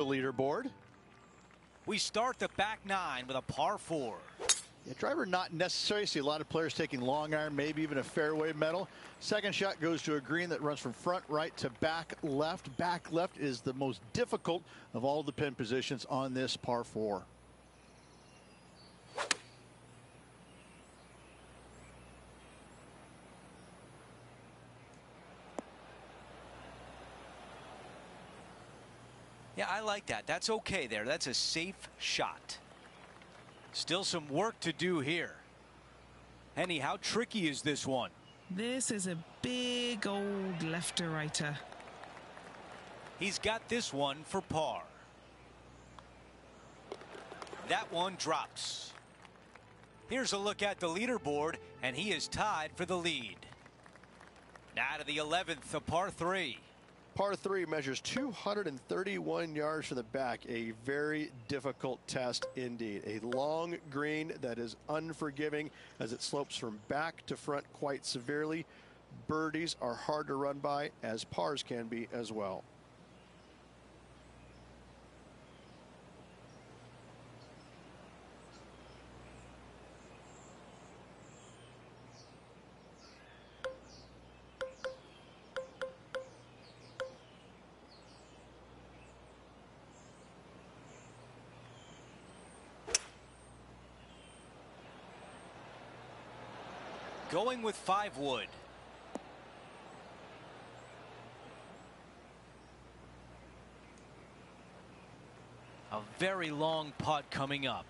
The leaderboard. We start the back nine with a par 4. Yeah, driver not necessary. See a lot of players taking long iron, maybe even a fairway metal. Second shot goes to a green that runs from front right to back left. Back left is the most difficult of all the pin positions on this par 4. Yeah, I like that. That's okay there. That's a safe shot. Still some work to do here. Henny, how tricky is this one? This is a big old lefter-righter. He's got this one for par. That one drops. Here's a look at the leaderboard, and he is tied for the lead. Now to the 11th, a par 3. Par 3 measures 231 yards from the back. A very difficult test indeed. A long green that is unforgiving as it slopes from back to front quite severely. Birdies are hard to run by, as pars can be as well. Going with 5 wood. A very long putt coming up.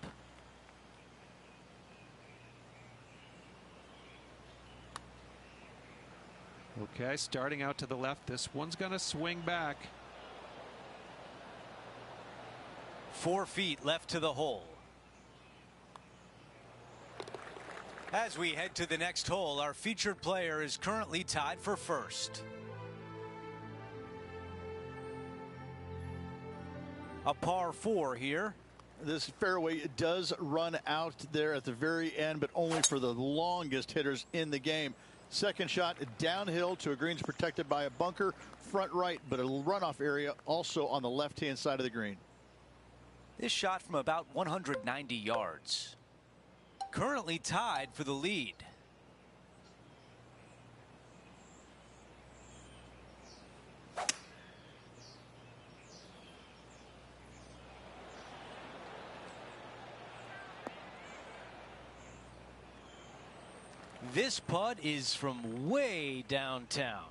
Okay, starting out to the left. This one's going to swing back. 4 feet left to the hole. As we head to the next hole, our featured player is currently tied for first. A par 4 here. This fairway does run out there at the very end, but only for the longest hitters in the game. Second shot downhill to a greens protected by a bunker, front right, but a runoff area also on the left-hand side of the green. This shot from about 190 yards. Currently tied for the lead. This putt is from way downtown.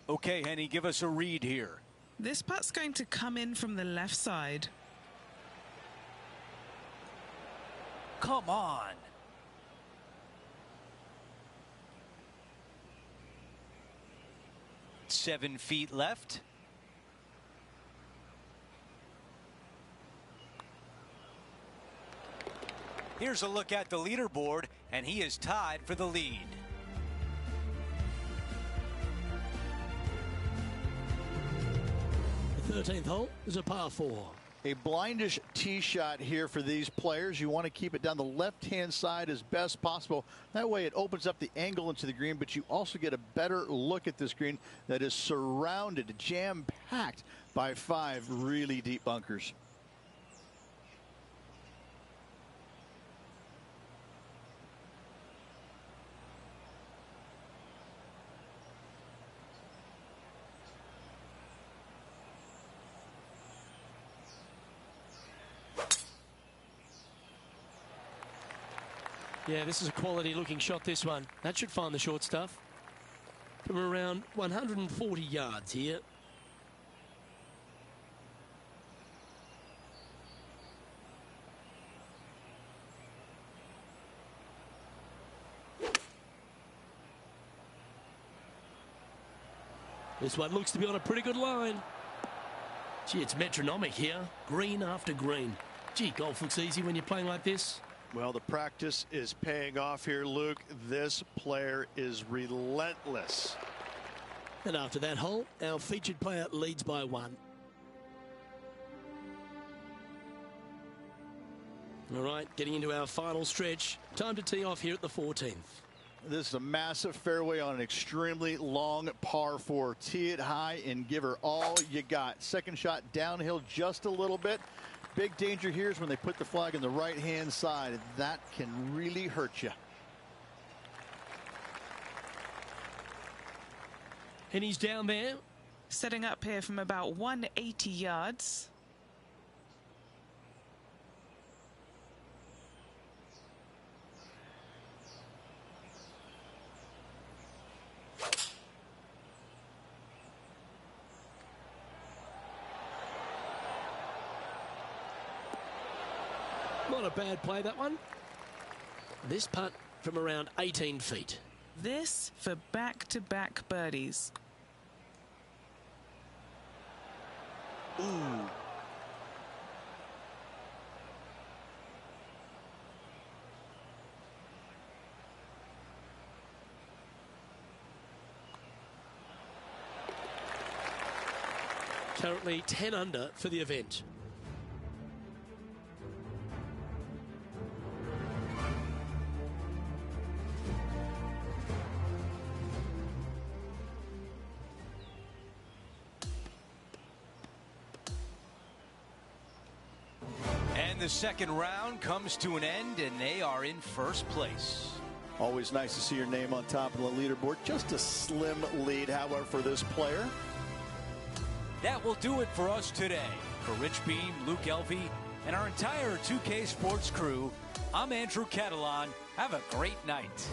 Okay, Henny, give us a read here. This putt's going to come in from the left side. Come on. Seven feet left. Here's a look at the leaderboard, and he is tied for the lead. The 13th hole is a par 4. A blindish tee shot here for these players. You want to keep it down the left-hand side as best possible. That way it opens up the angle into the green, but you also get a better look at this green that is surrounded, jam-packed by 5 really deep bunkers. Yeah, this is a quality looking shot, this one. That should find the short stuff. From around 140 yards here. This one looks to be on a pretty good line. Gee, it's metronomic here. Green after green. Gee, golf looks easy when you're playing like this. Well, the practice is paying off here, Luke. This player is relentless. And after that hole, our featured player leads by 1. All right, getting into our final stretch. Time to tee off here at the 14th. This is a massive fairway on an extremely long par 4. Tee it high and give her all you got. Second shot downhill just a little bit. Big danger here is when they put the flag on the right-hand side. That can really hurt you. And he's down there. Setting up here from about 180 yards. Not a bad play, that one. This putt from around 18 feet. This for back-to-back birdies. Ooh. Currently 10 under for the event. And the second round comes to an end, and they are in first place. Always nice to see your name on top of the leaderboard. Just a slim lead, however, for this player. That will do it for us today. For Rich Beam, Luke Elvey, and our entire 2K Sports crew, I'm Andrew Catalon. Have a great night.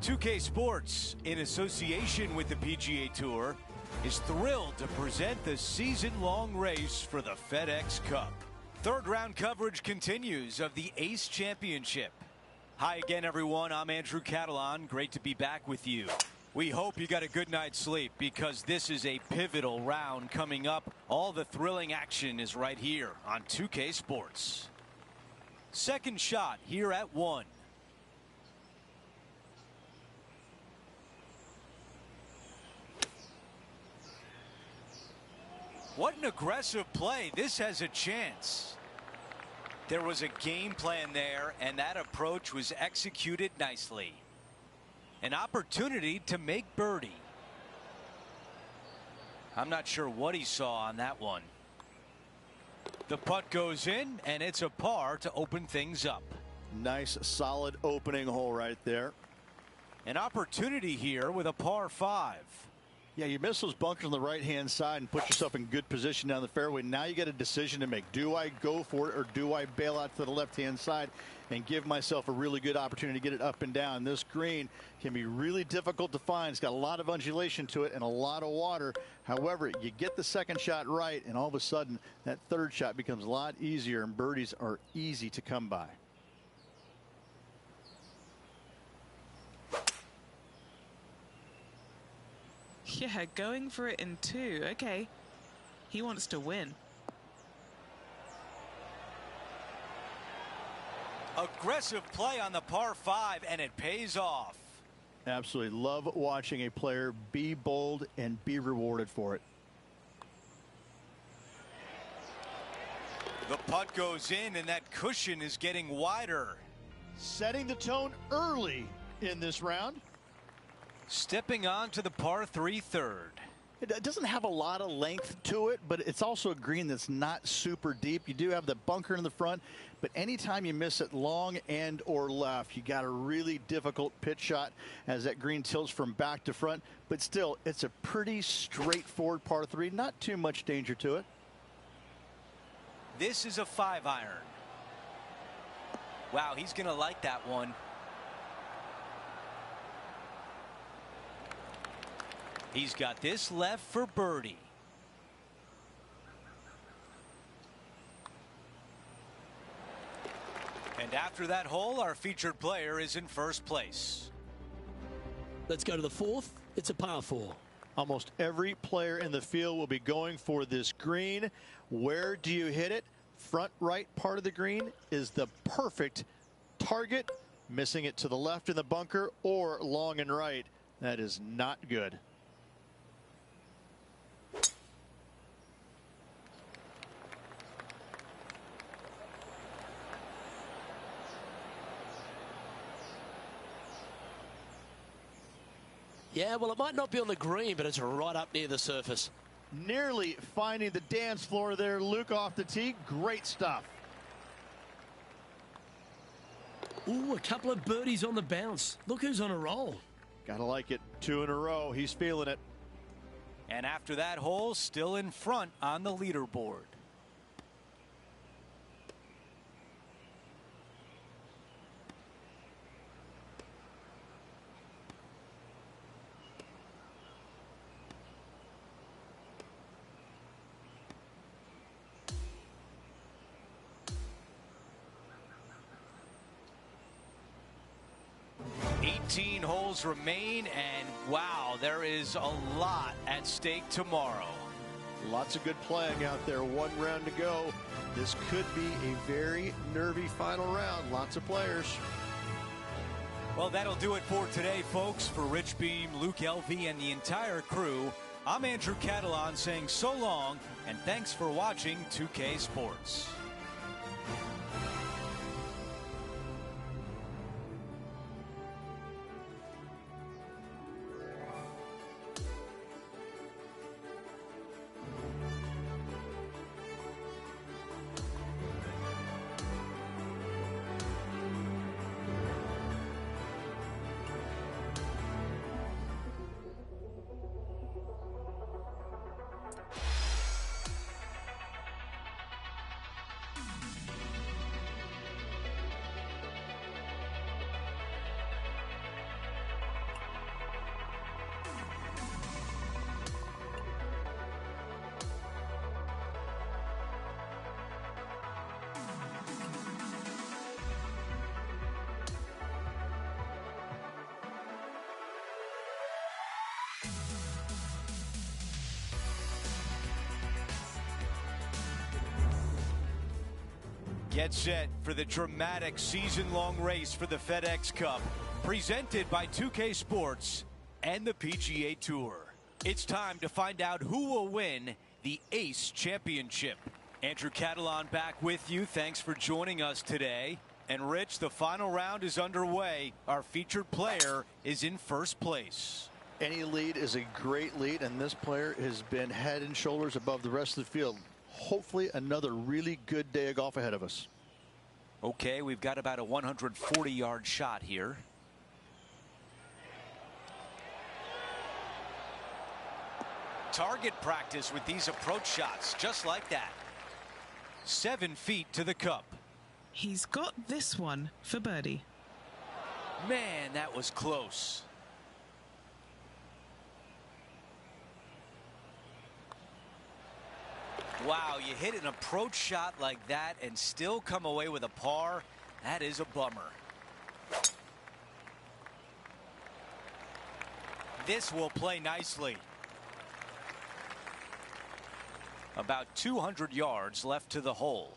"2K Sports, in association with the PGA Tour, is thrilled to present the season-long race for the FedEx Cup. Third round coverage continues of the Ace Championship. Hi again, everyone. I'm Andrew Catalon. Great to be back with you. We hope you got a good night's sleep, because this is a pivotal round coming up. All the thrilling action is right here on 2K Sports. Second shot here at 1. What an aggressive play. This has a chance. There was a game plan there, and that approach was executed nicely. An opportunity to make birdie. I'm not sure what he saw on that one. The putt goes in, and it's a par to open things up. Nice, solid opening hole right there. An opportunity here with a par 5. Yeah, you miss those bunkers on the right-hand side and put yourself in good position down the fairway. Now you got a decision to make. Do I go for it, or do I bail out to the left-hand side and give myself a really good opportunity to get it up and down? This green can be really difficult to find. It's got a lot of undulation to it and a lot of water. However, you get the second shot right, and all of a sudden that third shot becomes a lot easier, and birdies are easy to come by. Yeah, going for it in 2. Okay. He wants to win. Aggressive play on the par 5, and it pays off. Absolutely love watching a player be bold and be rewarded for it. The putt goes in, and that cushion is getting wider. Setting the tone early in this round. Stepping on to the par 3 third. It doesn't have a lot of length to it, but it's also a green that's not super deep. You do have the bunker in the front, but anytime you miss it long and or left, you got a really difficult pitch shot as that green tilts from back to front. But still, it's a pretty straightforward par 3. Not too much danger to it. This is a 5-iron. Wow, he's going to like that one. He's got this left for birdie. And after that hole, our featured player is in first place. Let's go to the fourth. It's a par 4. Almost every player in the field will be going for this green. Where do you hit it? Front right part of the green is the perfect target. Missing it to the left in the bunker or long and right. That is not good. Yeah, well, it might not be on the green, but it's right up near the surface. Nearly finding the dance floor there. Luke off the tee. Great stuff. Ooh, a couple of birdies on the bounce. Look who's on a roll. Gotta like it. 2 in a row. He's feeling it. And after that hole, still in front on the leaderboard. Holes remain, and wow, there is a lot at stake tomorrow. Lots of good playing out there. 1 round to go. This could be a very nervy final round. Lots of players. Well, that'll do it for today, folks. For Rich Beem, Luke Elvy, and the entire crew, I'm Andrew Catalon saying so long, and thanks for watching 2K Sports. Get set for the dramatic season-long race for the FedEx Cup, presented by 2K Sports and the PGA Tour. It's time to find out who will win the ACE Championship. Andrew Catalon back with you. Thanks for joining us today. And Rich, the final round is underway. Our featured player is in first place. Any lead is a great lead, and this player has been head and shoulders above the rest of the field. Hopefully another really good day of golf ahead of us. Okay, we've got about a 140-yard shot here. Target practice with these approach shots, just like that. 7 feet to the cup. He's got this one for birdie. Man, that was close. Wow, you hit an approach shot like that and still come away with a par. That is a bummer. This will play nicely. About 200 yards left to the hole.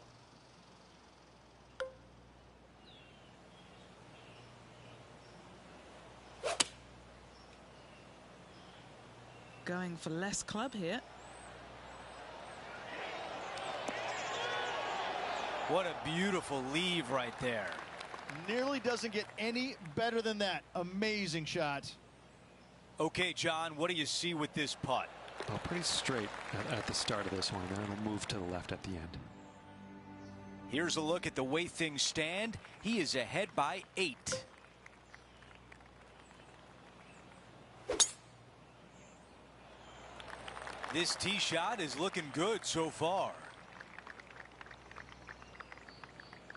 Going for less club here. What a beautiful leave right there. Nearly doesn't get any better than that. Amazing shot. Okay, John, what do you see with this putt? Well, pretty straight at the start of this one. Then it'll move to the left at the end. Here's a look at the way things stand. He is ahead by 8. This tee shot is looking good so far.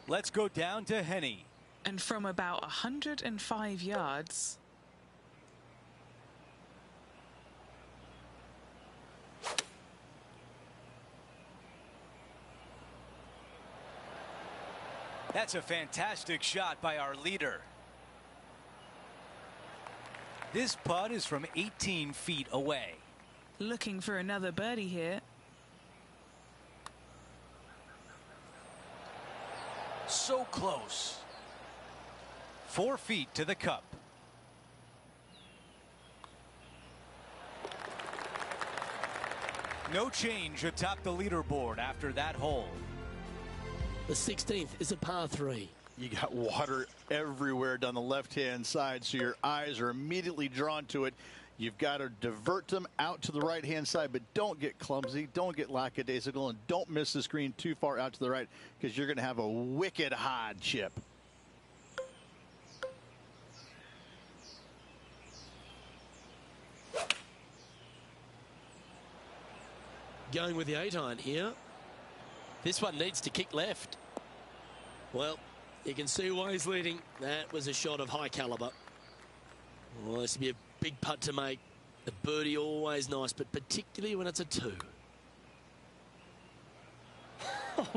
Let's go down to Henny. And from about 105 yards. That's a fantastic shot by our leader. This putt is from 18 feet away. Looking for another birdie here. So close. 4 feet to the cup. No change atop the leaderboard after that hole. The 16th is a par 3. You got water everywhere down the left-hand side, so your eyes are immediately drawn to it. You've got to divert them out to the right-hand side, but don't get clumsy, don't get lackadaisical, and don't miss this green too far out to the right, because you're going to have a wicked hard chip. Going with the 8-iron here. This one needs to kick left. Well, you can see why he's leading. That was a shot of high caliber. Well, this will be a big putt to make. The birdie always nice, but particularly when it's a 2.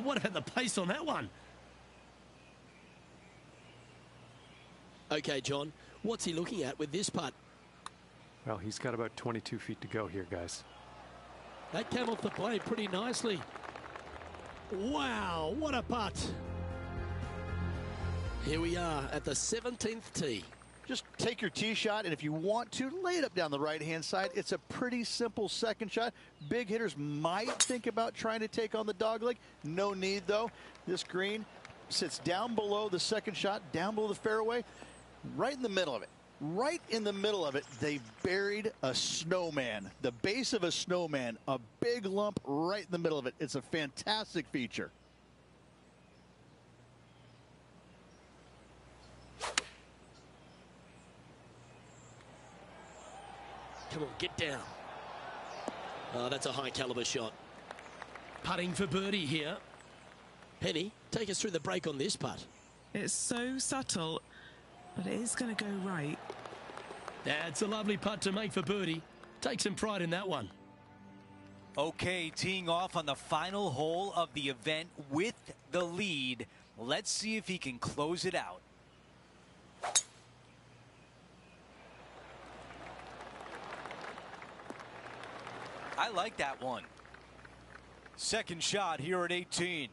What about the pace on that one? Okay, John, what's he looking at with this putt? Well, he's got about 22 feet to go here, guys. That came off the plate pretty nicely. Wow, what a putt. Here we are at the 17th tee. Just take your tee shot, and if you want to, lay it up down the right-hand side. It's a pretty simple second shot. Big hitters might think about trying to take on the dogleg. No need, though. This green sits down below the second shot, down below the fairway, right in the middle of it. Right in the middle of it, they buried a snowman. The base of a snowman, a big lump right in the middle of it. It's a fantastic feature. Come on, get down. Oh, that's a high caliber shot. Putting for birdie here. Penny, take us through the break on this putt. It's so subtle, but it is going to go right. That's a lovely putt to make for birdie. Take some pride in that one. Okay, teeing off on the final hole of the event with the lead. Let's see if he can close it out. I like that one. Second shot here at 18.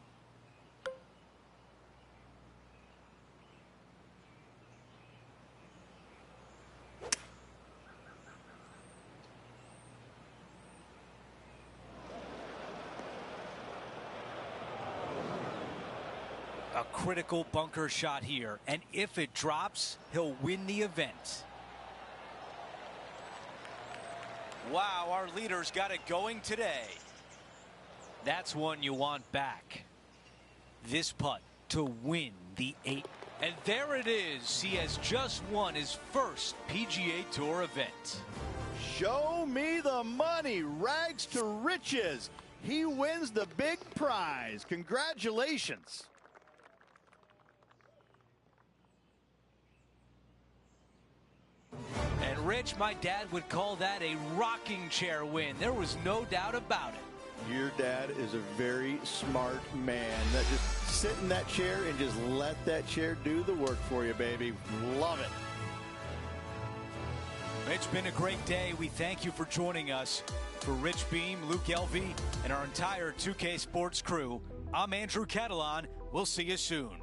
A critical bunker shot here, and if it drops, he'll win the event. Wow, our leader's got it going today. That's one you want back. This putt to win the 8. And there it is. He has just won his first PGA Tour event. Show me the money. Rags to riches. He wins the big prize. Congratulations. And Rich, my dad would call that a rocking chair win. There was no doubt about it. Your dad is a very smart man. That just sit in that chair and just let that chair do the work for you, baby. Love it. It's been a great day. We thank you for joining us. For Rich Beam, Luke Elvey, and our entire 2K Sports crew, I'm Andrew Catalan. We'll see you soon.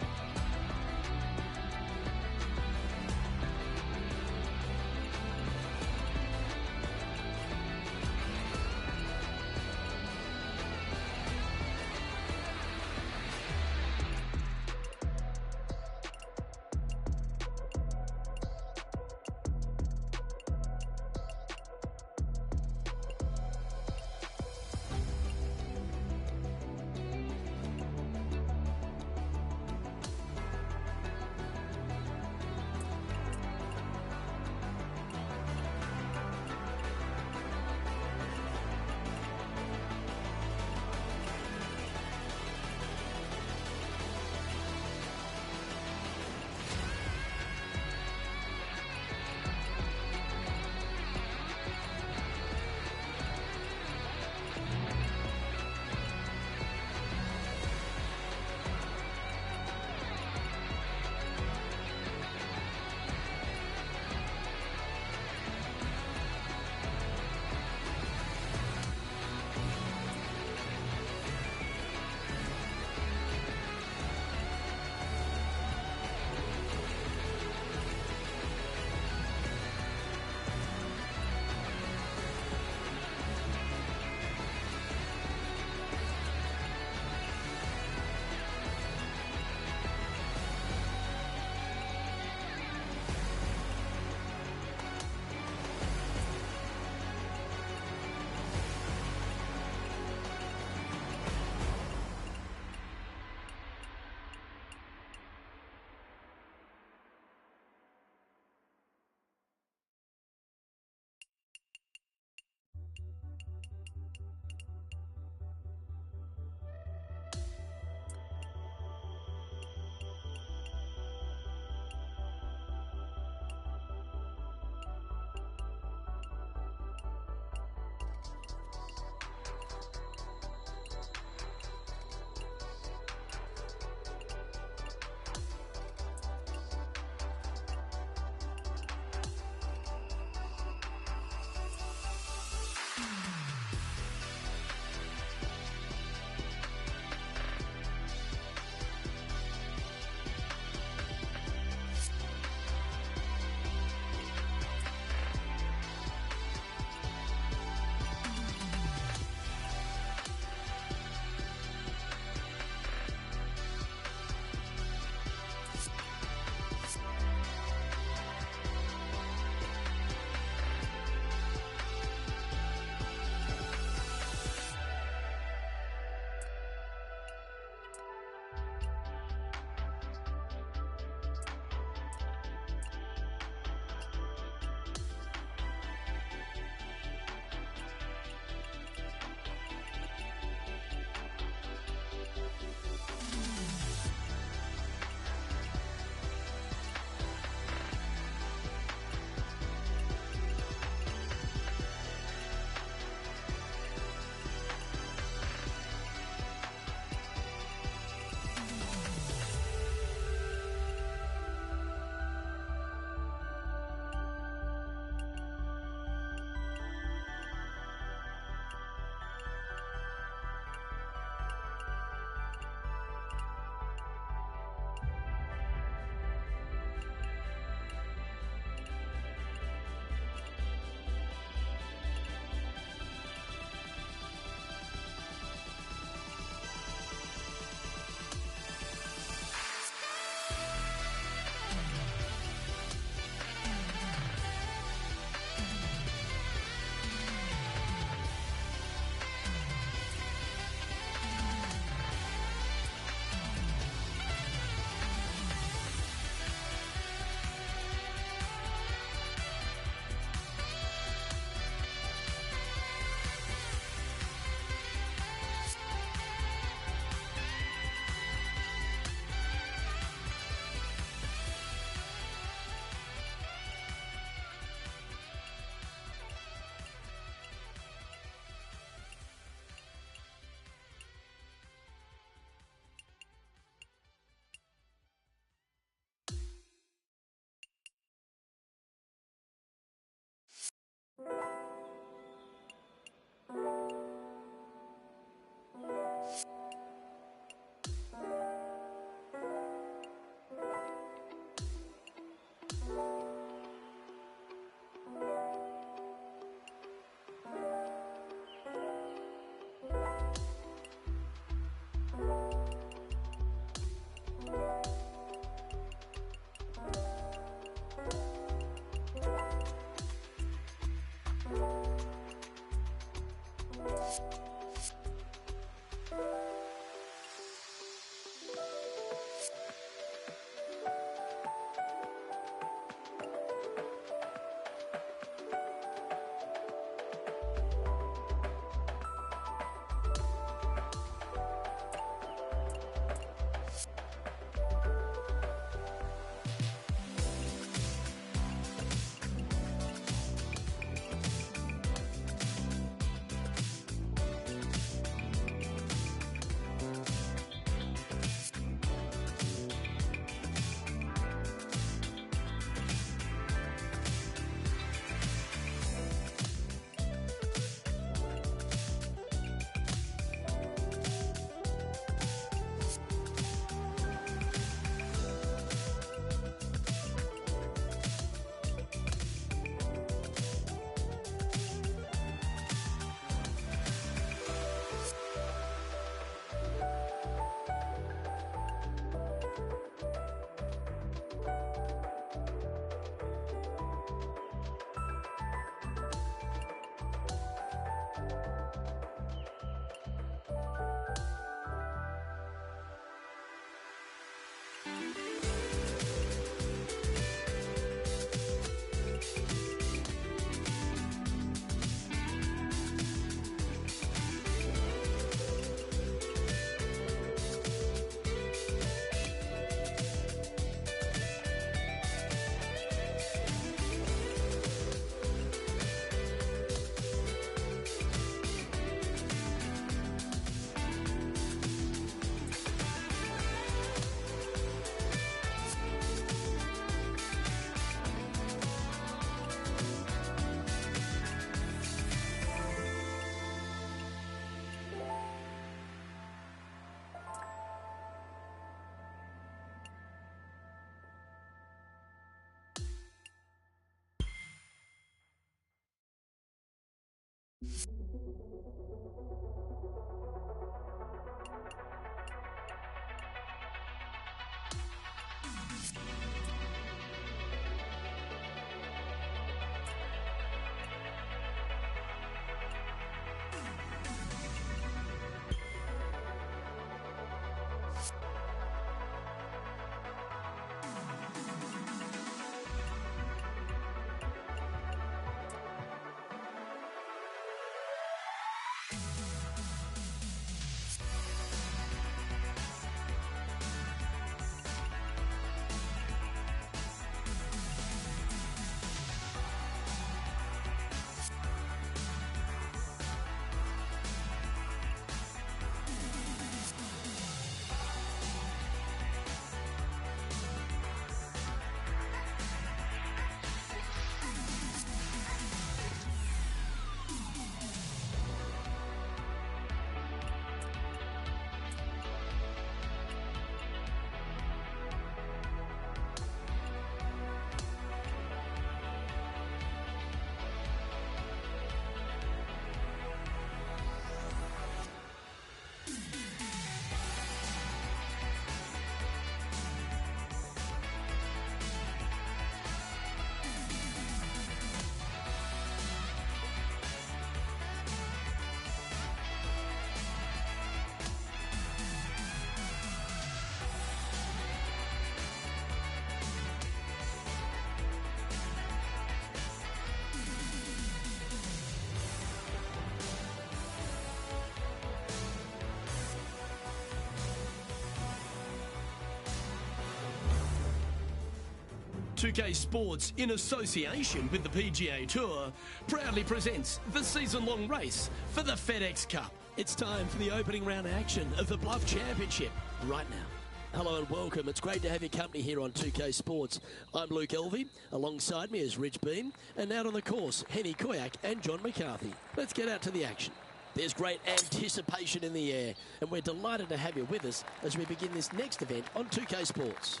2K Sports, in association with the PGA Tour, proudly presents the season-long race for the FedEx Cup. It's time for the opening round action of the Bluff Championship right now. Hello and welcome. It's great to have your company here on 2K Sports. I'm Luke Elvey. Alongside me is Rich Beam. And out on the course, Henny Koyak and John McCarthy. Let's get out to the action. There's great anticipation in the air, and we're delighted to have you with us as we begin this next event on 2K Sports.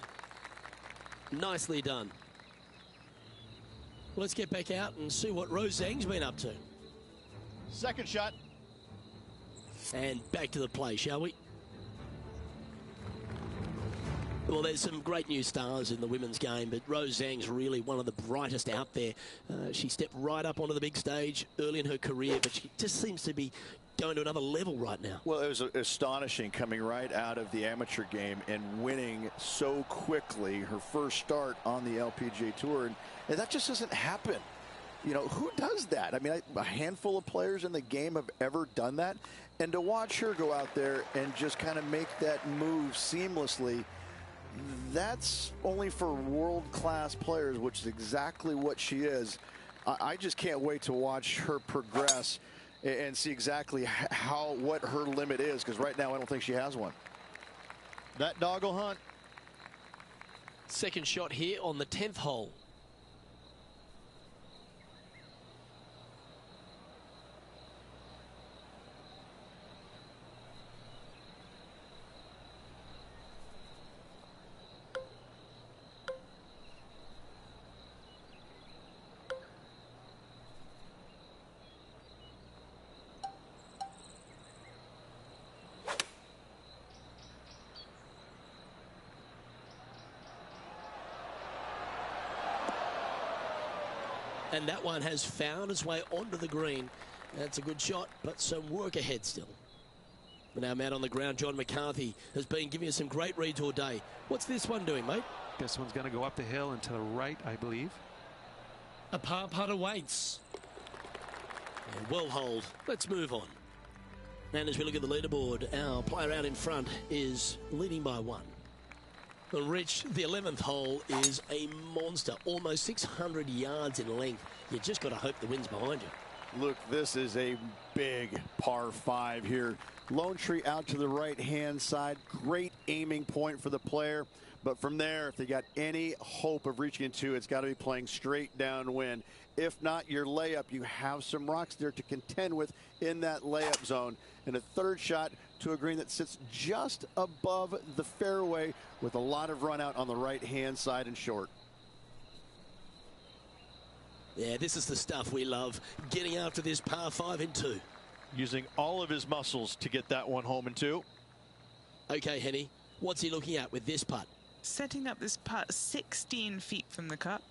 Nicely done. Let's get back out and see what Rose Zhang's been up to. Second shot. And back to the play, shall we? Well, there's some great new stars in the women's game, but Rose Zhang's really one of the brightest out there. She stepped right up onto the big stage early in her career, but she just seems to be going to another level right now. Well, it was astonishing coming right out of the amateur game and winning so quickly her first start on the LPGA Tour. And that just doesn't happen. You know, who does that? I mean, a handful of players in the game have ever done that. And to watch her go out there and just kind of make that move seamlessly, that's only for world-class players, which is exactly what she is. I just can't wait to watch her progress and see exactly what her limit is, because right now I don't think she has one. That dog will hunt. Second shot here on the 10th hole. And that one has found its way onto the green. That's a good shot, but some work ahead still. But now man on the ground, John McCarthy, has been giving us some great reads all day. What's this one doing, mate? This one's going to go up the hill and to the right, I believe. A par putt awaits. And well holed. Let's move on. And as we look at the leaderboard, our player out in front is leading by one. And Rich, the 11th hole is a monster, almost 600 yards in length. You just got to hope the wind's behind you. Look, this is a big par 5 here. Lone Tree out to the right-hand side. Great aiming point for the player. But from there, if they got any hope of reaching into, it's got to be playing straight downwind. If not, your layup, you have some rocks there to contend with in that layup zone. And a third shot to a green that sits just above the fairway with a lot of run out on the right-hand side and short. Yeah, this is the stuff we love, getting after this par 5 in 2. Using all of his muscles to get that one home in 2. Okay, Henny, what's he looking at with this putt? Setting up this putt 16 feet from the cup.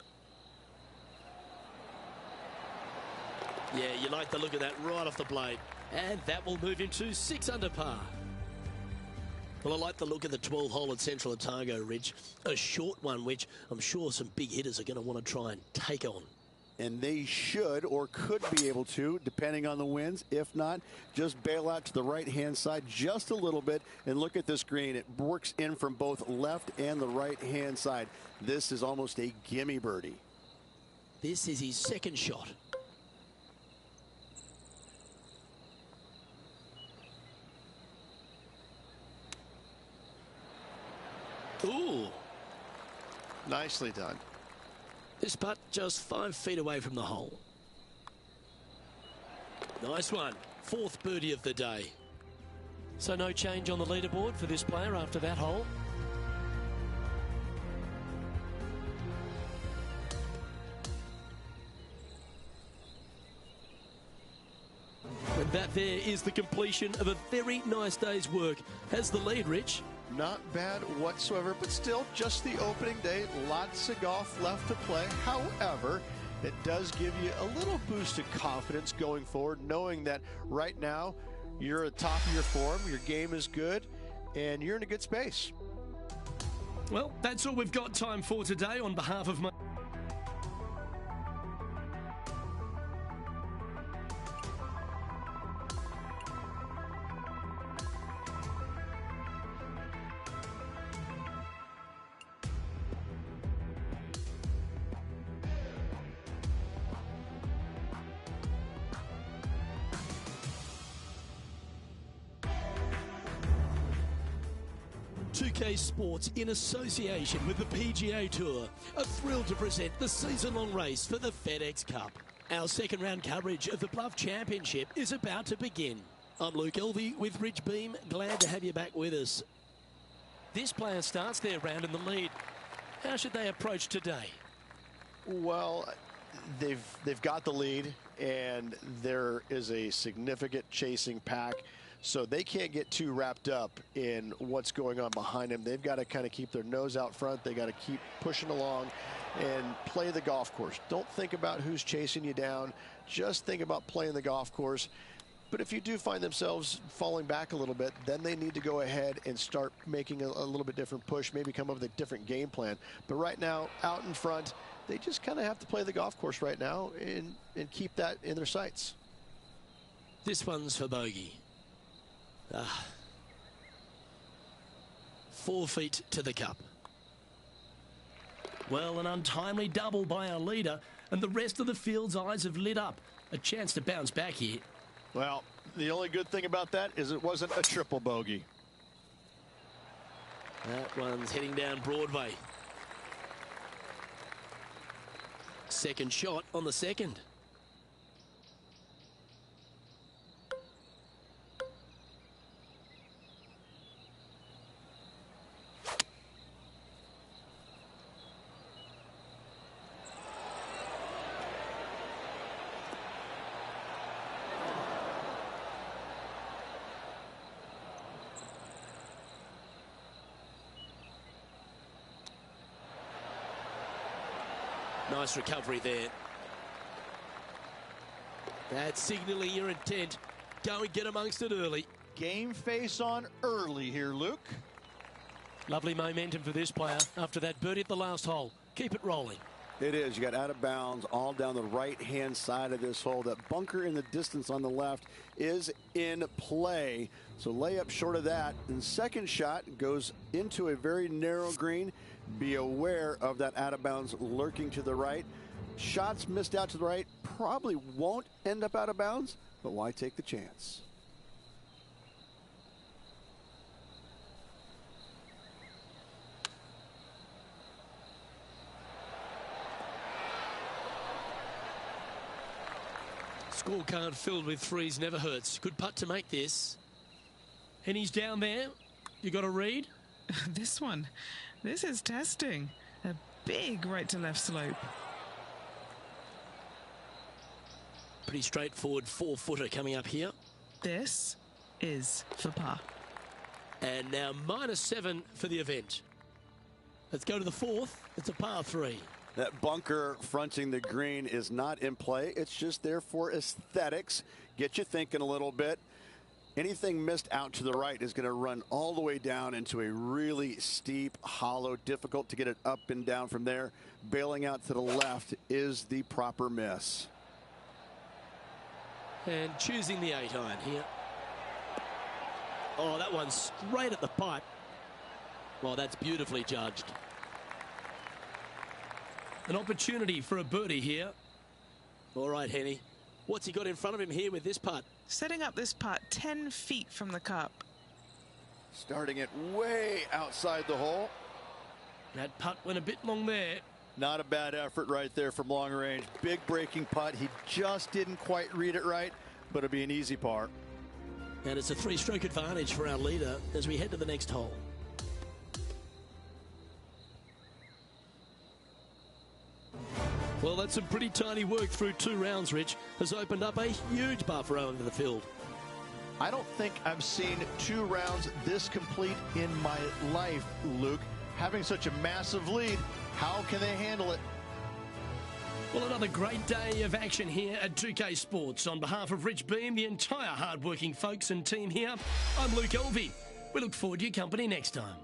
Yeah, you like the look of that right off the blade. And that will move him to 6 under par. Well, I like the look of the 12th hole at Central Otago, Ridge. A short one, which I'm sure some big hitters are going to want to try and take on. And they should or could be able to, depending on the winds. If not, just bail out to the right-hand side just a little bit and look at this green. It works in from both left and the right-hand side. This is almost a gimme birdie. This is his second shot. Ooh. Nicely done. This putt just 5 feet away from the hole. Nice one. 4th birdie of the day. So no change on the leaderboard for this player after that hole. And that there is the completion of a very nice day's work. Has the lead, Rich? Not bad whatsoever, but still just the opening day. Lots of golf left to play. However, it does give you a little boost of confidence going forward, knowing that right now you're at the top of your form, your game is good, and you're in a good space. Well, that's all we've got time for today. On behalf of my... 2K Sports, in association with the PGA Tour, are thrilled to present the season-long race for the FedEx Cup. Our second round coverage of the Bluff Championship is about to begin. I'm Luke Elvey with Rich Beem. Glad to have you back with us. This player starts their round in the lead. How should they approach today? Well, they've got the lead, and there is a significant chasing pack, so they can't get too wrapped up in what's going on behind them. They've got to kind of keep their nose out front. They got to keep pushing along and play the golf course. Don't think about who's chasing you down. Just think about playing the golf course. But if you do find themselves falling back a little bit, then they need to go ahead and start making a little bit different push, maybe come up with a different game plan. But right now, out in front, they just kind of have to play the golf course right now and keep that in their sights. This one's for bogey. 4 feet to the cup. Well, an untimely double by our leader, and the rest of the field's eyes have lit up. A chance to bounce back here. Well, the only good thing about that is it wasn't a triple bogey. That one's heading down Broadway. Second shot on the second. Nice recovery there. That's signaling your intent. Go and get amongst it early. Game face on early here, Luke. Lovely momentum for this player after that birdie at the last hole. Keep it rolling. It is. You got out of bounds all down the right-hand side of this hole. That bunker in the distance on the left is in play. So layup short of that. And second shot goes into a very narrow green. Be aware of that out of bounds lurking to the right. Shots missed out to the right probably won't end up out of bounds, but why take the chance? Scorecard filled with threes never hurts. Good putt to make this. And he's down there. You got a read? This one. This is testing. A big right to left slope. Pretty straightforward 4-footer coming up here. This is for par. And now -7 for the event. Let's go to the fourth. It's a par 3. That bunker fronting the green is not in play. It's just there for aesthetics. Get you thinking a little bit. Anything missed out to the right is going to run all the way down into a really steep hollow. Difficult to get it up and down from there. Bailing out to the left is the proper miss. And choosing the 8-iron here. Oh, that one's straight at the pipe. Well, that's beautifully judged. An opportunity for a birdie here. All right, Henny. What's he got in front of him here with this putt? Setting up this putt 10 feet from the cup. Starting it way outside the hole. That putt went a bit long there. Not a bad effort right there from long range. Big breaking putt. He just didn't quite read it right, but it'll be an easy par. And it's a 3-stroke advantage for our leader as we head to the next hole. Well, that's some pretty tiny work through 2 rounds, Rich. Has opened up a huge buffer over the field. I don't think I've seen 2 rounds this complete in my life, Luke. Having such a massive lead, how can they handle it? Well, another great day of action here at 2K Sports. On behalf of Rich Beem, the entire hard-working folks and team here, I'm Luke Elvey. We look forward to your company next time.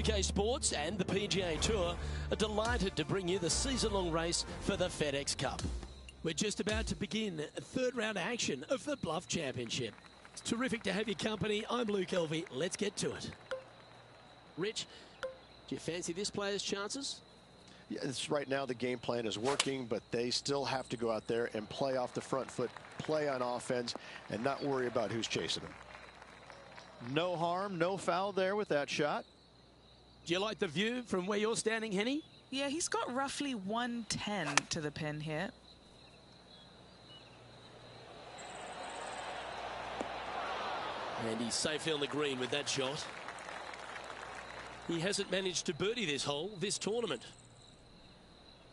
SBK Sports and the PGA Tour are delighted to bring you the season-long race for the FedEx Cup. We're just about to begin third round action of the Bluff Championship. It's terrific to have your company. I'm Luke Elvey. Let's get to it. Rich, do you fancy this player's chances? Yeah, right now the game plan is working, but they still have to go out there and play off the front foot, play on offense, and not worry about who's chasing them. No harm, no foul there with that shot. Do you like the view from where you're standing, Henny? Yeah, he's got roughly 110 to the pin here. And he's safely on the green with that shot. He hasn't managed to birdie this hole, this tournament.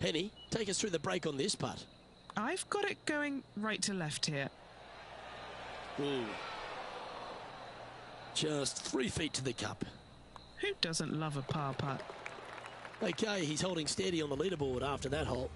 Henny, take us through the break on this putt. I've got it going right to left here. Ooh. Just 3 feet to the cup. Who doesn't love a par putt? Okay, he's holding steady on the leaderboard after that hole.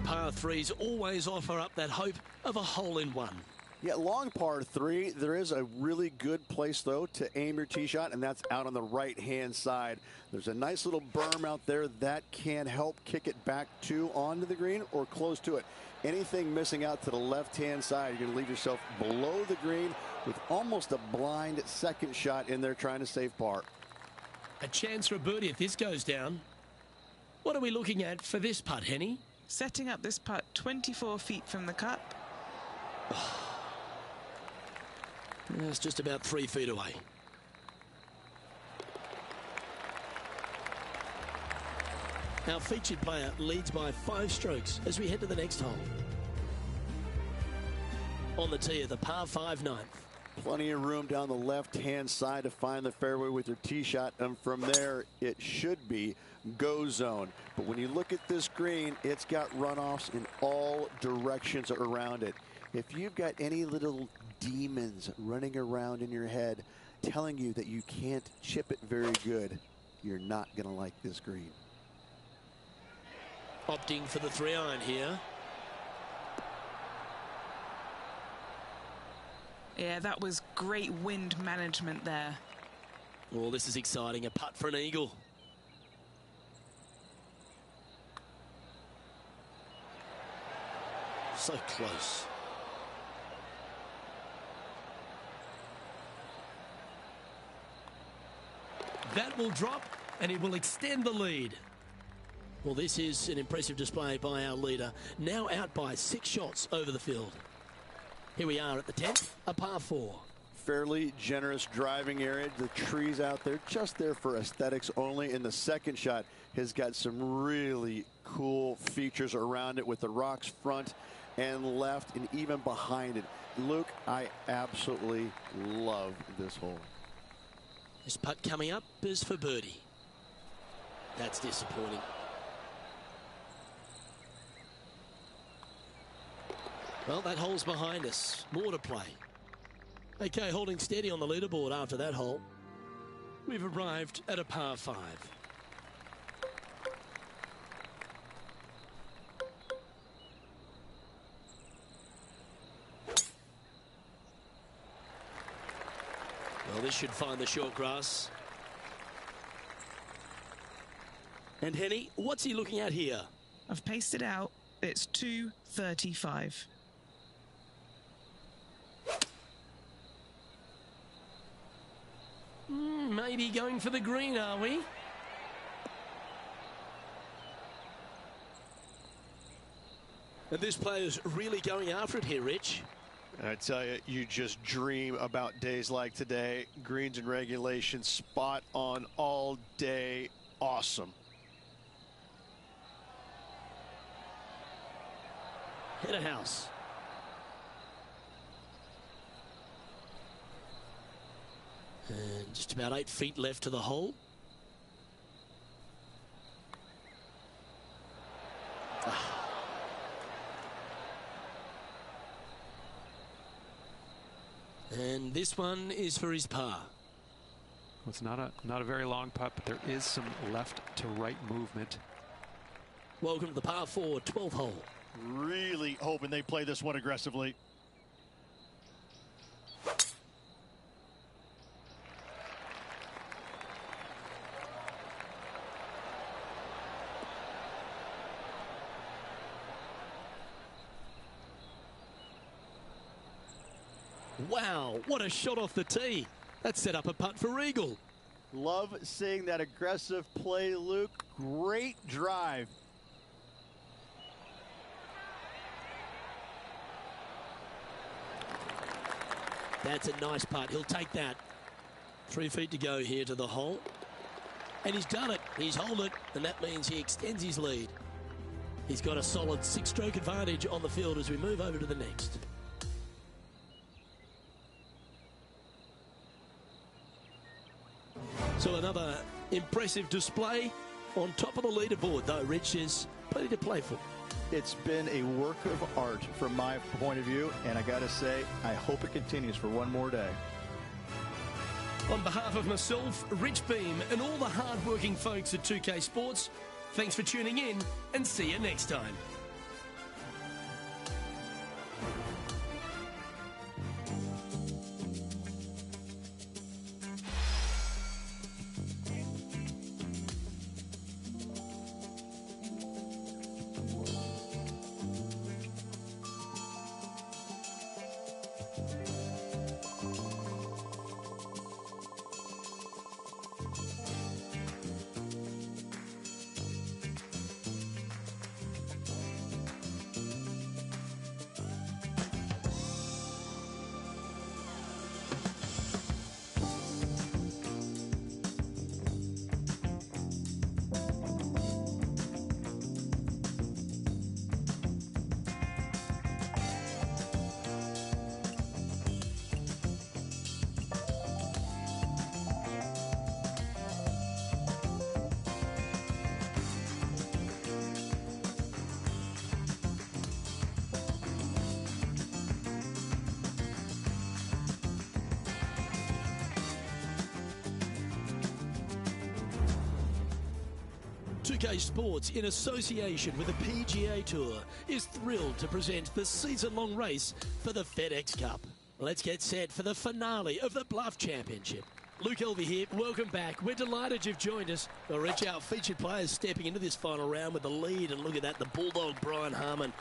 Par threes always offer up that hope of a hole-in-one. Yeah, long par 3. There is a really good place, though, to aim your tee shot, and that's out on the right-hand side. There's a nice little berm out there that can help kick it back to onto the green or close to it. Anything missing out to the left-hand side, you're going to leave yourself below the green with almost a blind second shot in there trying to save par. A chance for a birdie if this goes down. What are we looking at for this putt, Henny? Setting up this putt 24 feet from the cup. It's just about 3 feet away. Our featured player leads by 5 strokes as we head to the next hole. On the tee of the par 5 9th. Plenty of room down the left-hand side to find the fairway with your tee shot, and from there it should be go zone. But when you look at this green, it's got runoffs in all directions around it. If you've got any little demons running around in your head telling you that you can't chip it very good, you're not going to like this green. Opting for the 3-iron here. Yeah, that was great wind management there. Oh, this is exciting. A putt for an eagle. So close. That will drop, and it will extend the lead. Well, this is an impressive display by our leader, now out by 6 shots over the field. Here we are at the 10th, a par 4. Fairly generous driving area. The trees out there just there for aesthetics only. And the second shot has got some really cool features around it with the rocks front and left and even behind it. Luke, I absolutely love this hole. This putt coming up is for birdie. That's disappointing. Well, that hole's behind us. More to play. Okay, holding steady on the leaderboard after that hole. We've arrived at a par 5. Well, this should find the short grass. And Henny, what's he looking at here? I've paced it out. It's 235. Maybe going for the green, are we? And this player's really going after it here, Rich. I tell you, you just dream about days like today. Greens and regulation, spot on all day. Awesome. Hit a house. And just about 8 feet left to the hole. And this one is for his par. Well, it's not a very long putt, but there is some left to right movement. Welcome to the par 4 12th hole. Really hoping they play this one aggressively. Wow, what a shot off the tee. That set up a putt for eagle. Love seeing that aggressive play, Luke. Great drive. That's a nice putt. He'll take that. 3 feet to go here to the hole. And he's done it. He's holed it, and that means he extends his lead. He's got a solid 6-stroke advantage on the field as we move over to the next. So another impressive display on top of the leaderboard, though. Rich, is plenty to play for. It's been a work of art from my point of view, and I got to say, I hope it continues for one more day. On behalf of myself, Rich Beem, and all the hard-working folks at 2K Sports, thanks for tuning in, and see you next time. UK Sports, in association with the PGA Tour, is thrilled to present the season-long race for the FedEx Cup. Let's get set for the finale of the Bluff Championship. Luke Elvey here, welcome back. We're delighted you've joined us. Well, Rich, our featured players stepping into this final round with the lead, and look at that, the Bulldog Brian Harman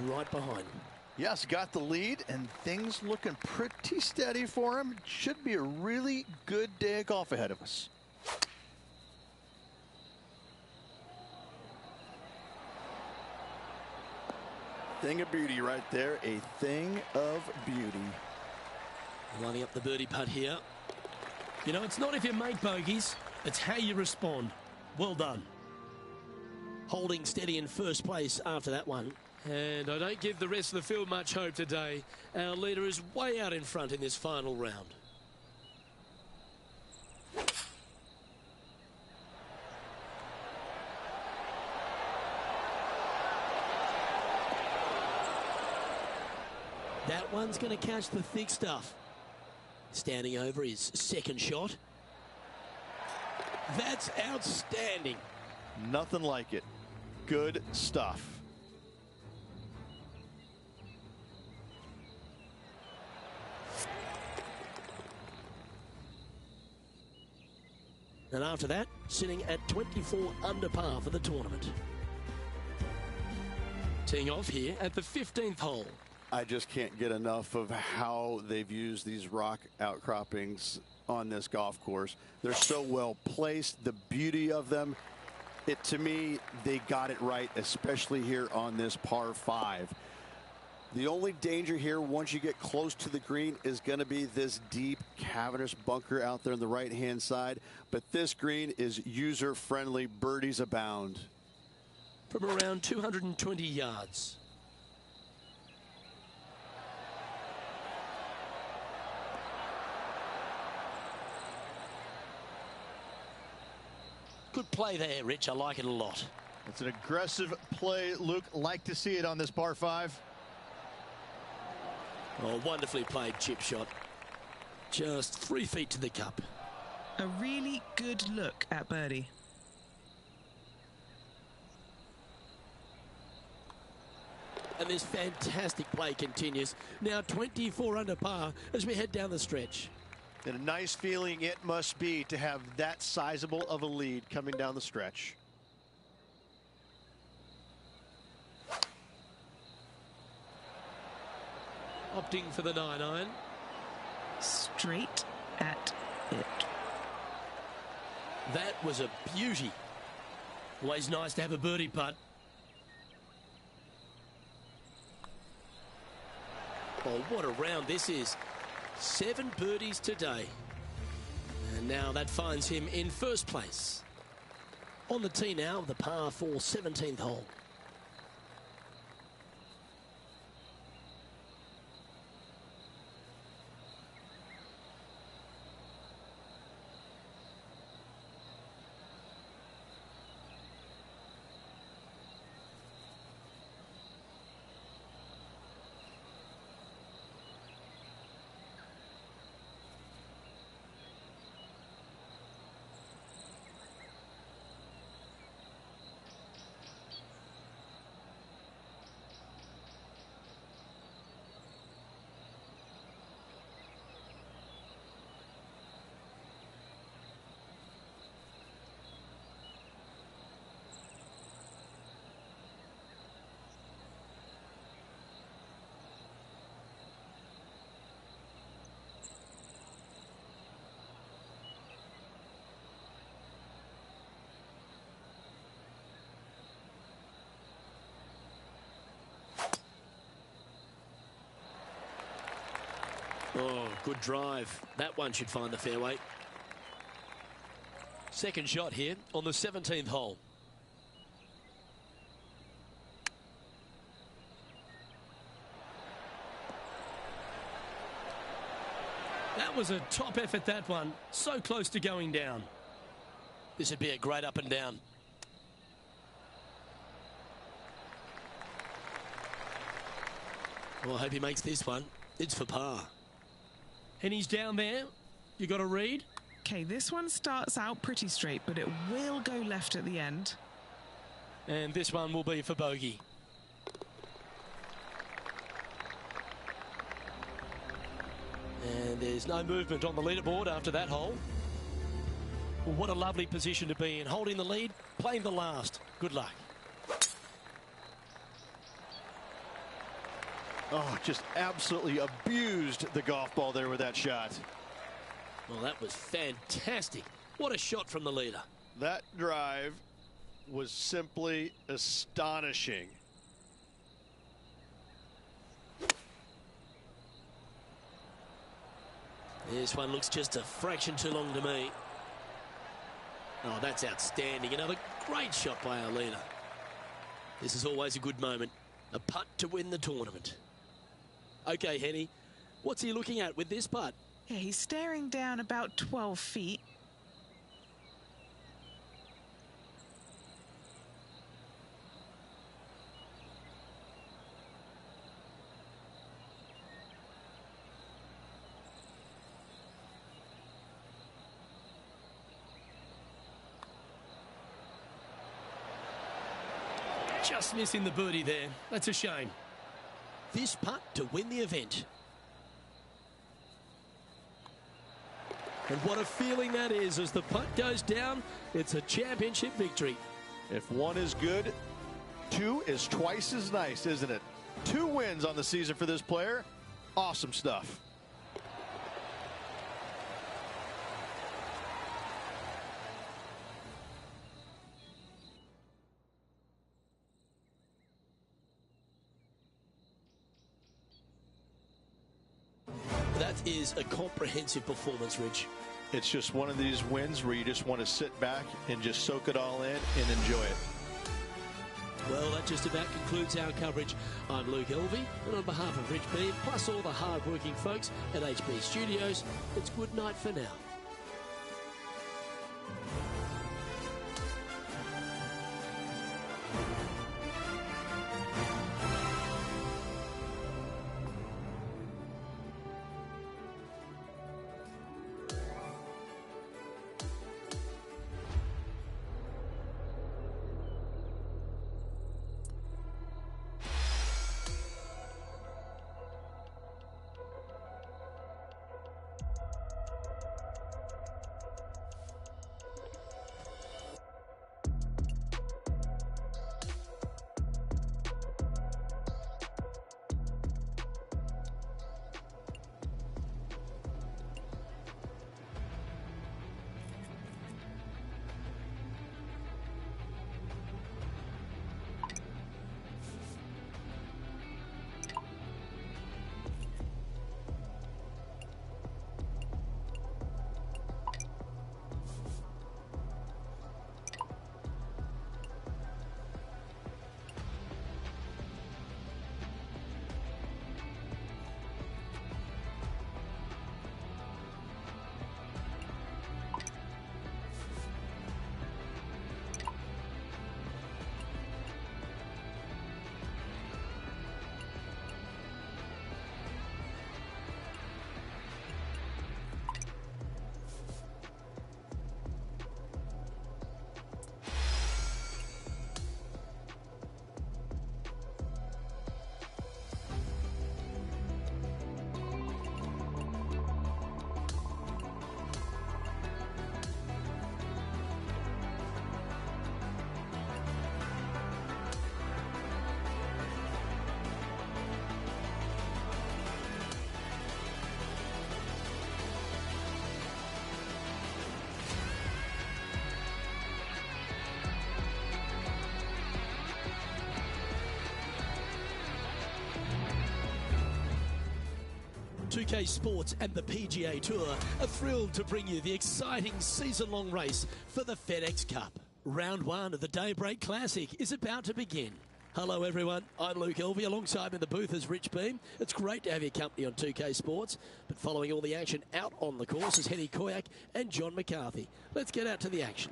right behind him. Yes, got the lead, and things looking pretty steady for him. Should be a really good day of golf ahead of us. Thing of beauty right there, a thing of beauty. Lining up the birdie putt here. You know, it's not if you make bogeys, it's how you respond. Well done. Holding steady in first place after that one. And I don't give the rest of the field much hope today. Our leader is way out in front in this final round. That one's going to catch the thick stuff. Standing over his second shot. That's outstanding. Nothing like it. Good stuff. And after that, sitting at 24 under par for the tournament. Teeing off here at the 15th hole. I just can't get enough of how they've used these rock outcroppings on this golf course. They're so well placed. The beauty of them, to me, they got it right, especially here on this par 5. The only danger here once you get close to the green is going to be this deep cavernous bunker out there on the right-hand side. But this green is user-friendly. Birdies abound. From around 220 yards. Good play there, Rich. I like it a lot. It's an aggressive play, Luke. Like to see it on this par 5. Oh, wonderfully played chip shot. Just 3 feet to the cup. A really good look at birdie. And this fantastic play continues. Now 24 under par as we head down the stretch. And a nice feeling it must be to have that sizable of a lead coming down the stretch. Opting for the 9-iron. straight at it. That was a beauty. Always nice to have a birdie putt. Oh, what a round this is. 7 birdies today. And now that finds him in first place. On the tee now, the par 4 17th hole. Oh, good drive. That one should find the fairway. Second shot here on the 17th hole. That was a top effort, that one. So close to going down. This would be a great up and down. Well, I hope he makes this one. It's for par. And he's down there. You got to read. Okay, this one starts out pretty straight, but it will go left at the end. And this one will be for bogey. And there's no movement on the leaderboard after that hole. Well, what a lovely position to be in. Holding the lead, playing the last. Good luck. Oh, just absolutely abused the golf ball there with that shot. Well, that was fantastic. What a shot from the leader. That drive was simply astonishing. This one looks just a fraction too long to me. Oh, that's outstanding. Another great shot by our leader. This is always a good moment. A putt to win the tournament. Okay, Henny, what's he looking at with this putt? Yeah, he's staring down about 12 feet. Just missing the birdie there. That's a shame. This putt to win the event. And what a feeling that is as the putt goes down. It's a championship victory. If one is good, 2 is twice as nice, isn't it? 2 wins on the season for this player. Awesome stuff. That is a comprehensive performance, Rich. It's just one of these wins where you just want to sit back and just soak it all in and enjoy it. Well, that just about concludes our coverage. I'm Luke Elvey, and on behalf of Rich B, plus all the hard-working folks at HB Studios, it's good night for now. 2K Sports and the PGA Tour are thrilled to bring you the exciting season-long race for the FedEx Cup. Round 1 of the Daybreak Classic is about to begin. Hello everyone, I'm Luke Elvey. Alongside me in the booth is Rich Beam. It's great to have your company on 2K Sports, but following all the action out on the course is Henny Koyak and John McCarthy. Let's get out to the action.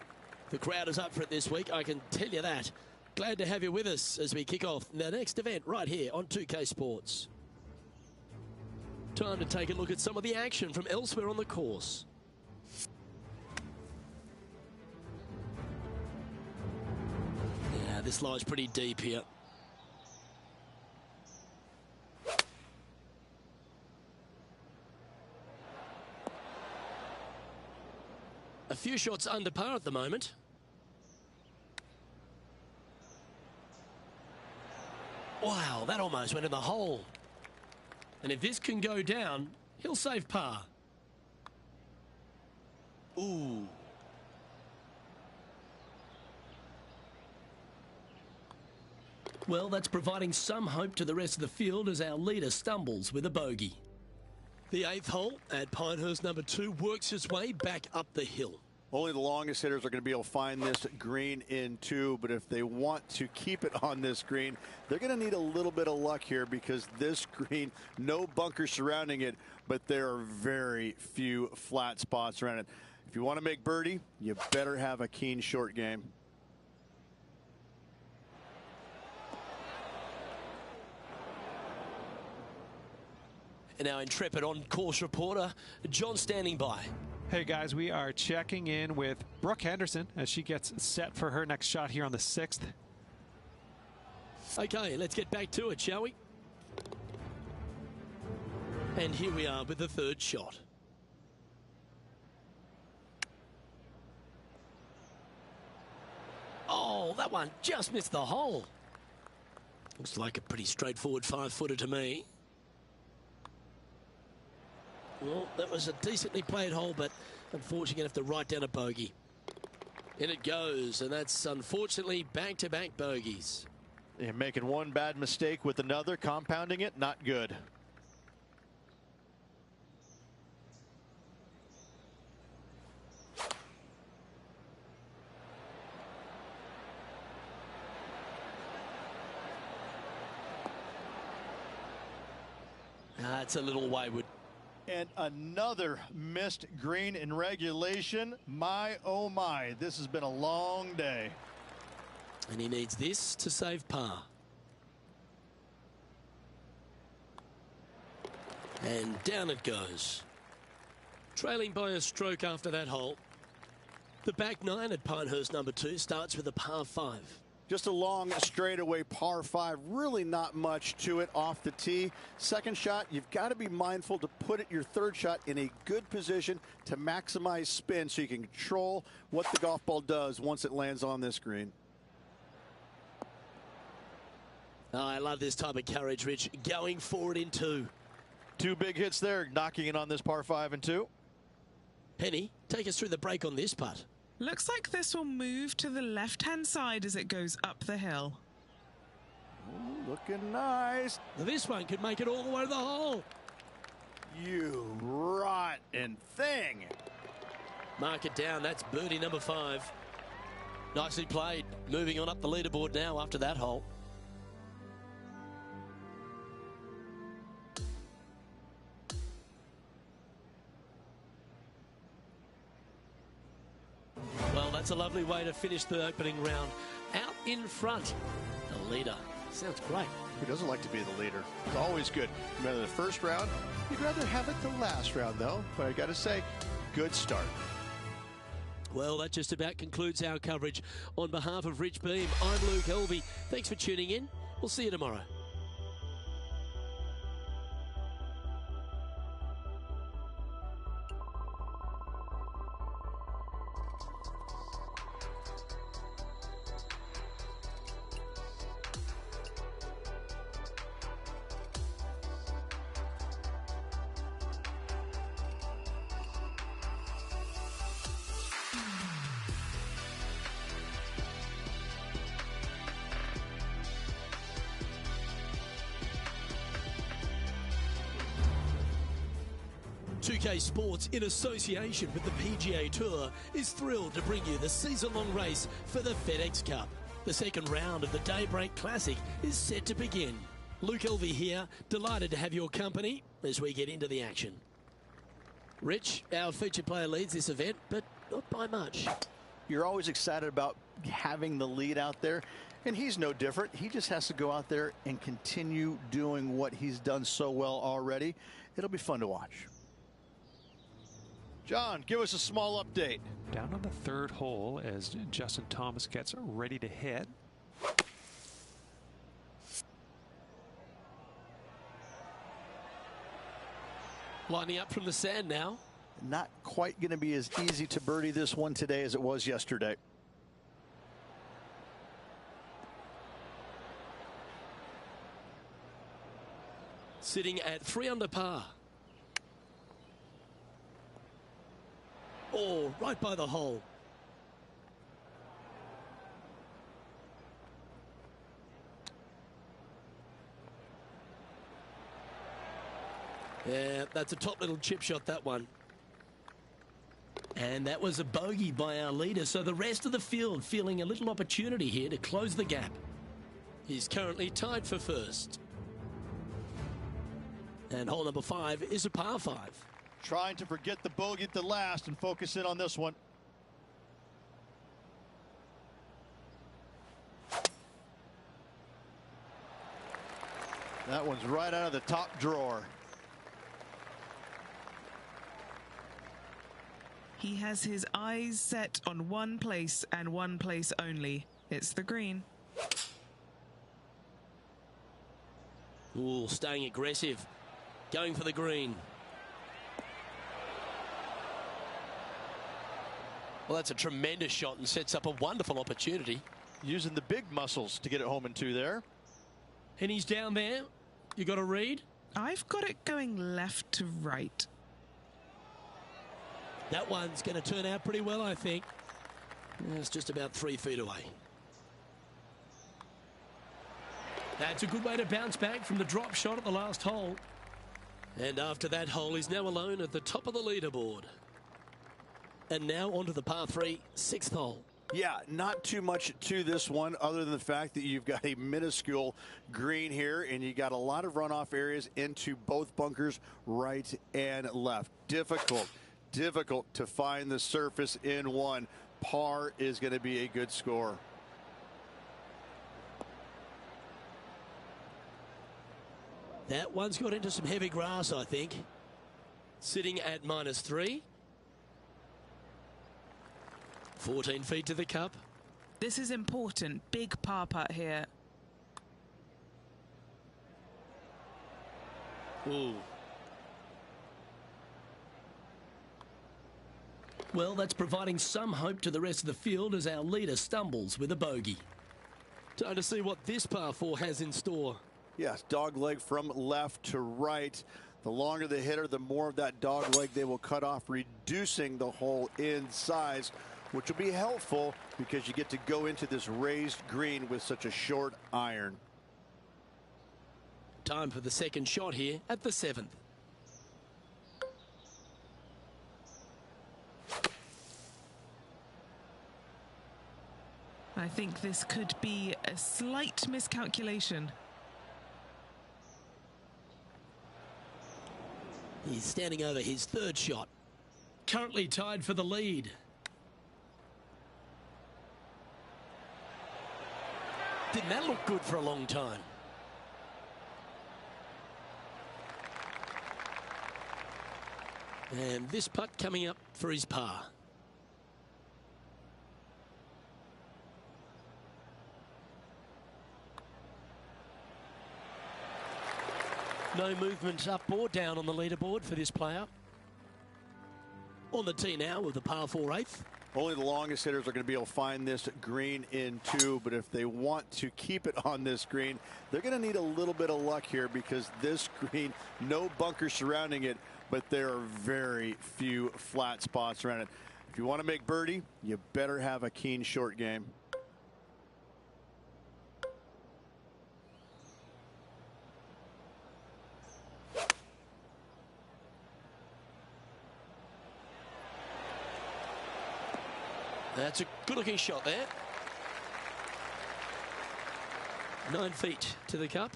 The crowd is up for it this week, I can tell you that. Glad to have you with us as we kick off the next event right here on 2K Sports. Time to take a look at some of the action from elsewhere on the course. Yeah, this lies pretty deep here. A few shots under par at the moment. Wow, that almost went in the hole. And if this can go down, he'll save par. Ooh. Well, that's providing some hope to the rest of the field as our leader stumbles with a bogey. The 8th hole at Pinehurst number 2 works his way back up the hill. Only the longest hitters are going to be able to find this green in 2, but if they want to keep it on this green, they're going to need a little bit of luck here because this green, no bunkers surrounding it, but there are very few flat spots around it. If you want to make birdie, you better have a keen short game. And our intrepid on-course reporter, John, standing by. Hey guys, we are checking in with Brooke Henderson as she gets set for her next shot here on the 6th. Okay, let's get back to it, shall we? And here we are with the 3rd shot. Oh, that one just missed the hole. Looks like a pretty straightforward 5-footer to me. Well, that was a decently played hole, but unfortunately going to have to write down a bogey. In it goes, and that's unfortunately back-to-back bogeys. You're making one bad mistake with another, compounding it, not good. That's a little wayward. And another missed green in regulation. My, oh my, this has been a long day. And he needs this to save par. And down it goes. Trailing by a stroke after that hole. The back 9 at Pinehurst number 2 starts with a par 5. Just a long straightaway par 5, really not much to it off the tee. Second shot, you've got to be mindful to put it your 3rd shot in a good position to maximize spin so you can control what the golf ball does once it lands on this green. Oh, I love this type of courage, Rich. Going forward in 2. 2 big hits there, knocking it on this par 5 and 2. Penny, take us through the break on this putt. Looks like this will move to the left-hand side as it goes up the hill. Ooh, looking nice. This one could make it all the way to the hole. You rotten thing. Mark it down. That's birdie number 5. Nicely played. Moving on up the leaderboard now after that hole. Well, that's a lovely way to finish the opening round. Out in front, the leader. Sounds great. Who doesn't like to be the leader? It's always good. No matter the first round, you'd rather have it the last round, though. But I got to say, good start. Well, that just about concludes our coverage. On behalf of Rich Beam, I'm Luke Elvey. Thanks for tuning in. We'll see you tomorrow. UK Sports, in association with the PGA Tour, is thrilled to bring you the season-long race for the FedEx Cup. The second round of the Daybreak Classic is set to begin. Luke Elvey here, delighted to have your company as we get into the action. Rich, our featured player, leads this event, but not by much. You're always excited about having the lead out there, and he's no different. He just has to go out there and continue doing what he's done so well already. It'll be fun to watch. John, give us a small update. Down on the third hole as Justin Thomas gets ready to hit. Lining up from the sand now. Not quite going to be as easy to birdie this one today as it was yesterday. Sitting at 3 under par. Oh, right by the hole. Yeah, that's a top little chip shot, that one. And that was a bogey by our leader, so the rest of the field feeling a little opportunity here to close the gap. He's currently tied for first. And hole number 5 is a par 5. Trying to forget the bogey at the last and focus in on this one. That one's right out of the top drawer. He has his eyes set on one place and one place only. It's the green. Ooh, staying aggressive. Going for the green. Well, that's a tremendous shot and sets up a wonderful opportunity. Using the big muscles to get it home and 2 there. And he's down there. You got a read? I've got it going left to right. That one's going to turn out pretty well, I think. It's just about 3 feet away. That's a good way to bounce back from the drop shot at the last hole. And after that hole, he's now alone at the top of the leaderboard. And now onto the par 3, 6th hole. Yeah, not too much to this one other than the fact that you've got a minuscule green here and you got a lot of runoff areas into both bunkers, right and left. Difficult to find the surface in one. Par is going to be a good score. That one's got into some heavy grass, I think. Sitting at -3. 14 feet to the cup. This is important. Big par putt here. Ooh. Well, that's providing some hope to the rest of the field as our leader stumbles with a bogey. Time to see what this par 4 has in store. Yes, dog leg from left to right. The longer the hitter, the more of that dog leg they will cut off, reducing the hole in size, which will be helpful because you get to go into this raised green with such a short iron. Time for the second shot here at the 7th. I think this could be a slight miscalculation. He's standing over his 3rd shot. Currently tied for the lead. Didn't that look good for a long time? And this putt coming up for his par. No movement up or down on the leaderboard for this player. On the tee now with the par 4 8th. Only the longest hitters are going to be able to find this green in 2, but if they want to keep it on this green, they're going to need a little bit of luck here because this green, no bunkers surrounding it, but there are very few flat spots around it. If you want to make birdie, you better have a keen short game. That's a good-looking shot there. 9 feet to the cup.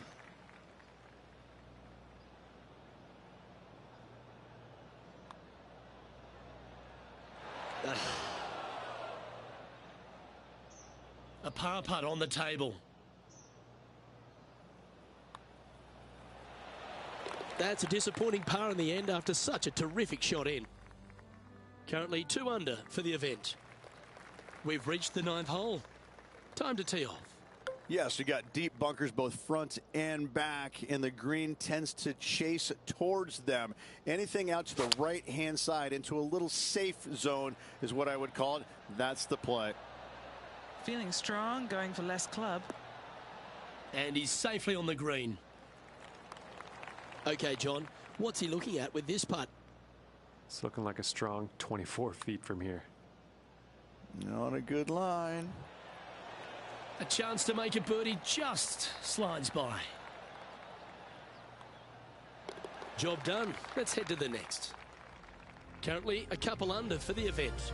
A par putt on the table. That's a disappointing par in the end after such a terrific shot in. Currently 2 under for the event. We've reached the 9th hole. Time to tee off. Yes, you got deep bunkers both front and back, and the green tends to chase towards them. Anything out to the right-hand side into a little safe zone is what I would call it. That's the play. Feeling strong, going for less club. And he's safely on the green. Okay, John, what's he looking at with this putt? It's looking like a strong 24 feet from here. Not a good line. A chance to make a birdie just slides by. Job done. Let's head to the next. Currently a couple under for the event.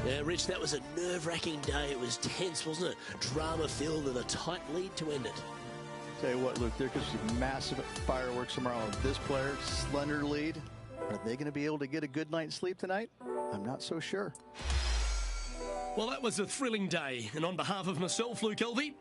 Yeah, Rich, that was a nerve-wracking day. It was tense, wasn't it? Drama-filled and a tight lead to end it. Tell you what, Luke, there could be massive fireworks tomorrow. This player, slender lead. Are they going to be able to get a good night's sleep tonight? I'm not so sure. Well, that was a thrilling day. And on behalf of myself, Luke Elvey,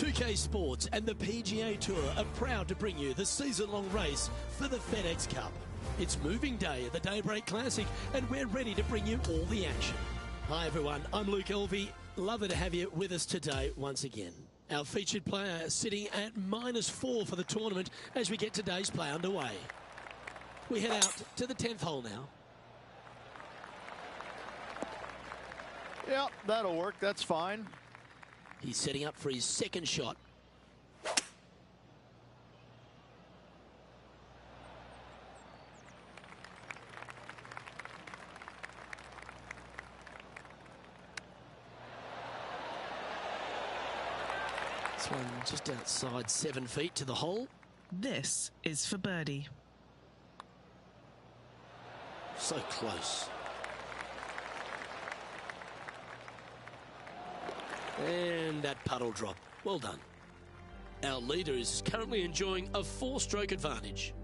2K Sports and the PGA Tour are proud to bring you the season-long race for the FedEx Cup. It's moving day at the Daybreak Classic, and we're ready to bring you all the action. Hi everyone, I'm Luke Elvey. Lovely to have you with us today once again. Our featured player sitting at -4 for the tournament as we get today's play underway. We head out to the 10th hole now. Yep, that'll work. That's fine. He's setting up for his second shot. This one just outside 7 feet to the hole. This is for birdie. So close. And that puddle drop. Well done. Our leader is currently enjoying a 4-stroke advantage.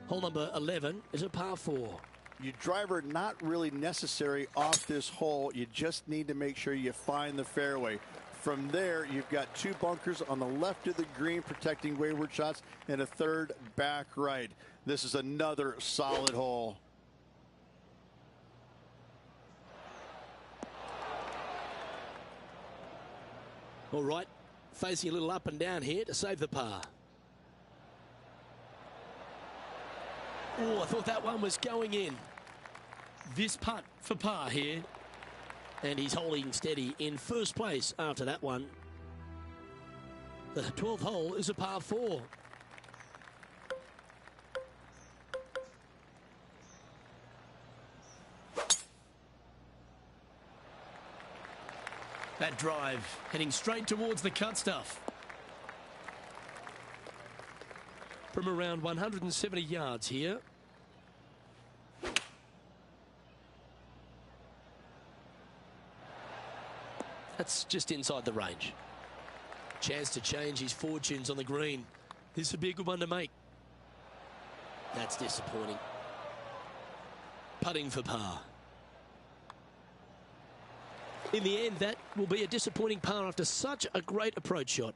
Hole number 11 is a par 4. Your driver not really necessary off this hole. You just need to make sure you find the fairway. From there, you've got 2 bunkers on the left of the green protecting wayward shots and a 3rd back right. This is another solid hole. All right, facing a little up and down here to save the par. Oh, I thought that one was going in. This putt for par here. And he's holding steady in first place after that one. The 12th hole is a par 4. That drive heading straight towards the cut stuff. From around 170 yards here. That's just inside the range. Chance to change his fortunes on the green. This would be a good one to make. That's disappointing. Putting for par. In the end, that will be a disappointing par after such a great approach shot.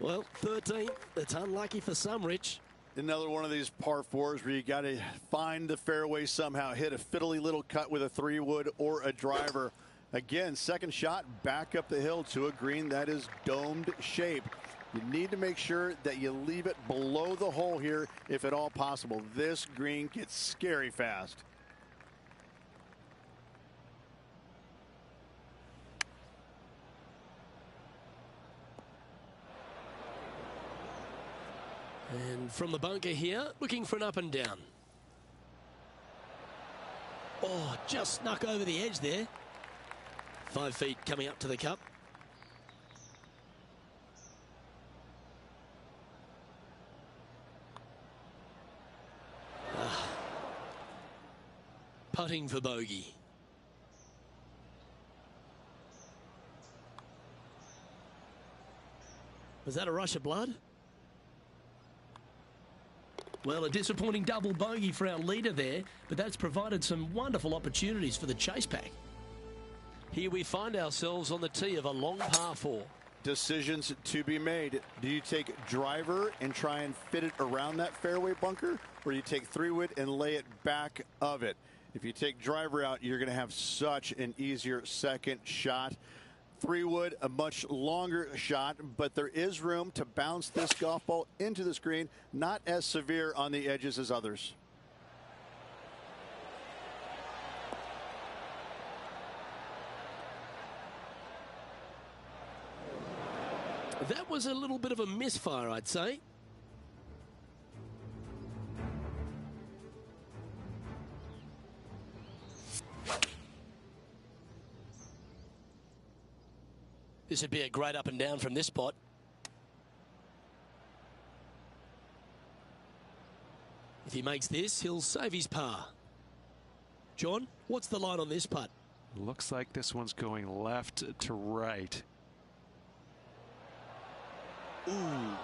Well, 13th. That's unlucky for some, Rich. Another one of these par 4s where you got to find the fairway somehow, hit a fiddly little cut with a 3-wood or a driver. Again, second shot back up the hill to a green that is domed shape. You need to make sure that you leave it below the hole here if at all possible. This green gets scary fast. And from the bunker here, looking for an up and down. Oh, just snuck over the edge there. 5 feet coming up to the cup. Putting for bogey. Was that a rush of blood? Well, a disappointing double bogey for our leader there, but that's provided some wonderful opportunities for the chase pack. Here we find ourselves on the tee of a long par 4. Decisions to be made. Do you take driver and try and fit it around that fairway bunker, or do you take 3-wood and lay it back of it? If you take driver out, you're going to have such an easier second shot. 3-wood, a much longer shot, but there is room to bounce this golf ball into the screen, not as severe on the edges as others. That was a little bit of a misfire, I'd say. This would be a great up and down from this spot. If he makes this, he'll save his par. John, what's the line on this putt? Looks like this one's going left to right. Ooh.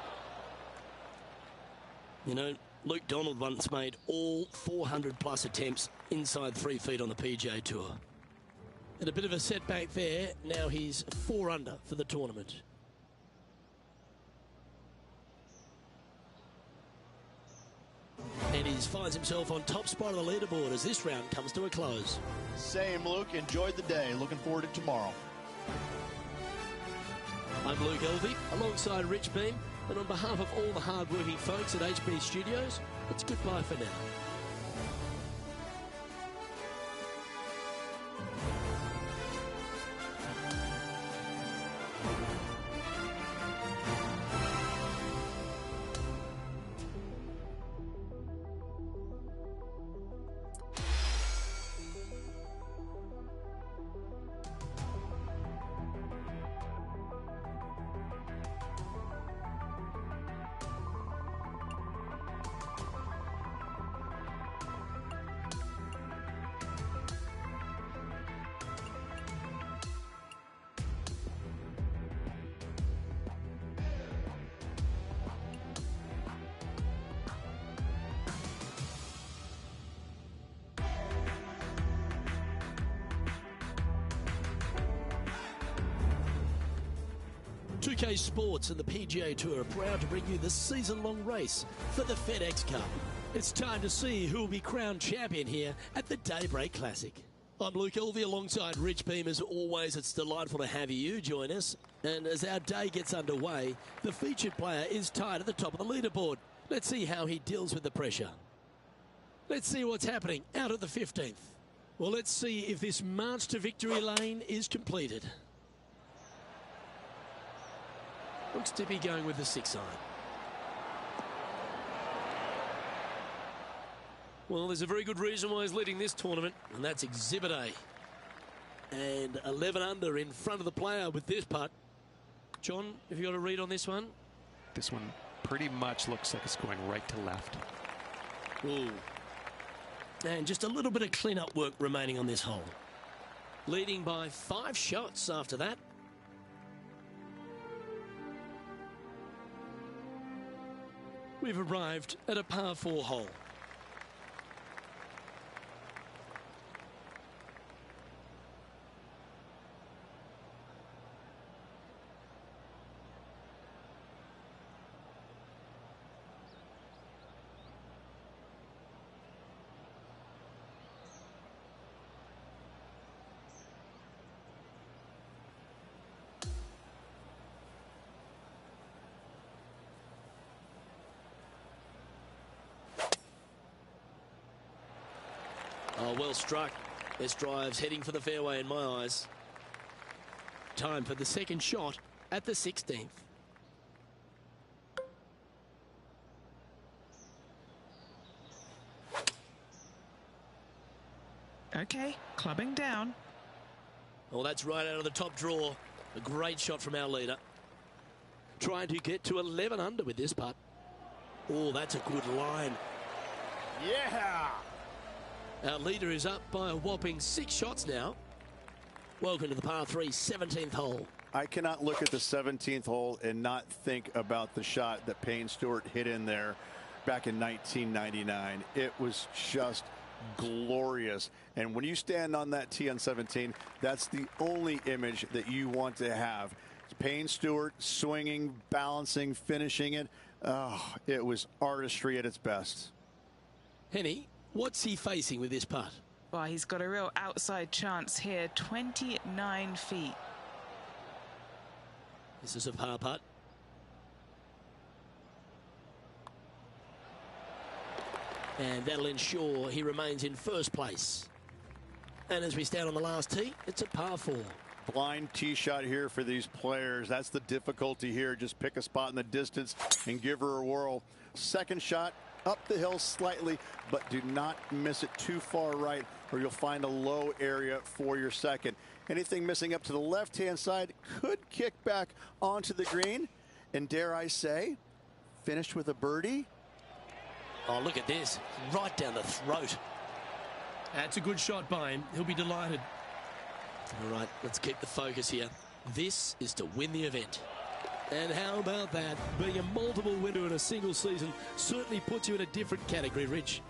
You know, Luke Donald once made all 400+ attempts inside 3 feet on the PGA Tour. And a bit of a setback there. Now he's 4 under for the tournament. And he finds himself on top spot of the leaderboard as this round comes to a close. Same, Luke. Enjoyed the day. Looking forward to tomorrow. I'm Luke Elvey, alongside Rich Beem, and on behalf of all the hard-working folks at HB Studios, it's goodbye for now. UK Sports and the PGA Tour are proud to bring you the season-long race for the FedEx Cup. It's time to see who will be crowned champion here at the Daybreak Classic. I'm Luke Elvey alongside Rich Beem. As always, it's delightful to have you join us. And as our day gets underway, the featured player is tied at the top of the leaderboard. Let's see how he deals with the pressure. Let's see what's happening out at the 15th. Well, let's see if this march to victory lane is completed. Looks to be going with the 6 iron. Well, there's a very good reason why he's leading this tournament, and that's Exhibit A. And 11 under in front of the player with this putt. John, have you got a read on this one? This one pretty much looks like it's going right to left. Ooh. And just a little bit of clean-up work remaining on this hole. Leading by 5 shots after that. We've arrived at a par 4 hole. Oh, well struck. This drive's heading for the fairway in my eyes. Time for the second shot at the 16th. Okay, clubbing down. Well, that's right out of the top draw. A great shot from our leader. Trying to get to 11 under with this putt. Oh, that's a good line. Yeah! Our leader is up by a whopping 6 shots now. Welcome to the par 3 17th hole. I cannot look at the 17th hole and not think about the shot that Payne Stewart hit in there back in 1999. It was just glorious. And when you stand on that tee on 17, that's the only image that you want to have. Payne Stewart swinging, balancing, finishing it. Oh, it was artistry at its best. Henny, what's he facing with this putt? Well, he's got a real outside chance here. 29 feet. This is a par putt. And that'll ensure he remains in first place. And as we stand on the last tee, it's a par 4. Blind tee shot here for these players. That's the difficulty here. Just pick a spot in the distance and give her a whirl. Second shot up the hill slightly, but do not miss it too far right, or you'll find a low area for your second. Anything missing up to the left-hand side could kick back onto the green, and dare I say, finished with a birdie. Oh, look at this. Right down the throat. That's a good shot by him. He'll be delighted. All right, let's keep the focus here. This is to win the event. And how about that? Being a multiple winner in a single season certainly puts you in a different category, Rich.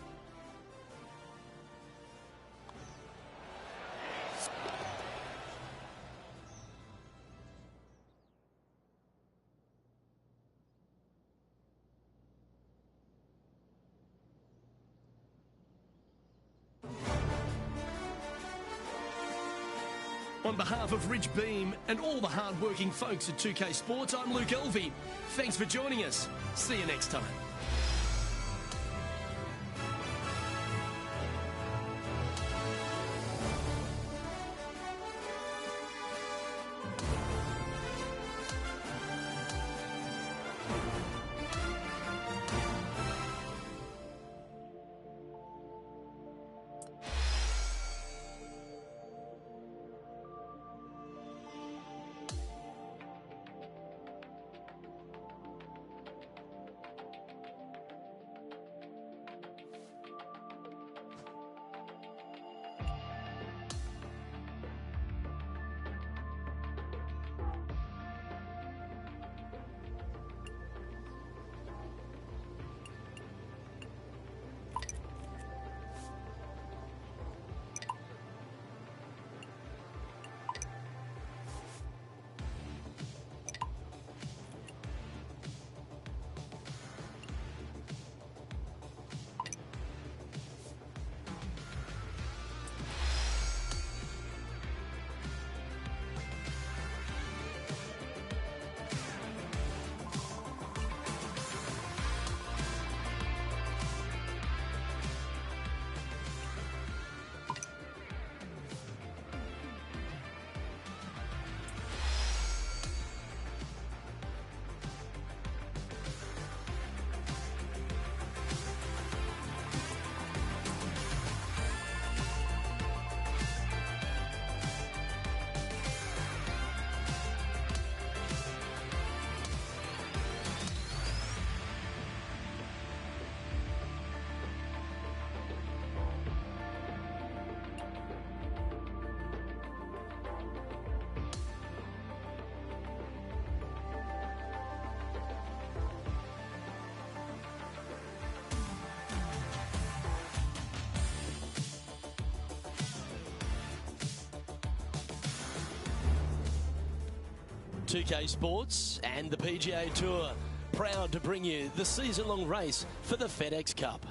On behalf of Rich Beam and all the hard-working folks at 2K Sports, I'm Luke Elvey. Thanks for joining us. See you next time. .2K Sports and the PGA Tour, proud to bring you the season-long race for the FedEx Cup.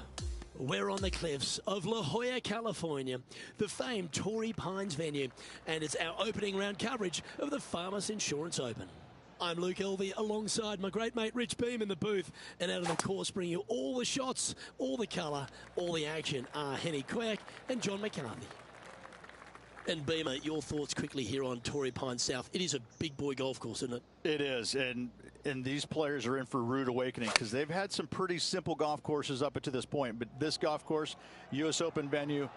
We're on the cliffs of La Jolla, California, the famed Torrey Pines venue, and it's our opening round coverage of the Farmers Insurance Open. I'm Luke Elvey alongside my great mate Rich Beam in the booth, and out on the course bringing you all the shots, all the colour, all the action are Henny Quirk and John McCarthy. And Beamer, your thoughts quickly here on Torrey Pines South. It is a big boy golf course, isn't it? It is, and these players are in for a rude awakening because they've had some pretty simple golf courses up to this point. But this golf course, U.S. Open venue,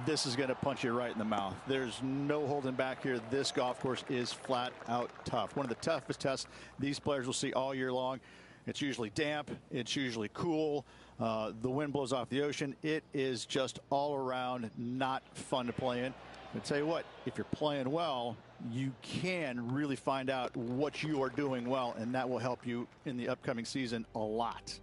this is going to punch you right in the mouth. There's no holding back here. This golf course is flat out tough. One of the toughest tests these players will see all year long. It's usually damp. It's usually cool. The wind blows off the ocean. It is just all around not fun to play in. I tell you what, if you're playing well, you can really find out what you are doing well, and that will help you in the upcoming season a lot.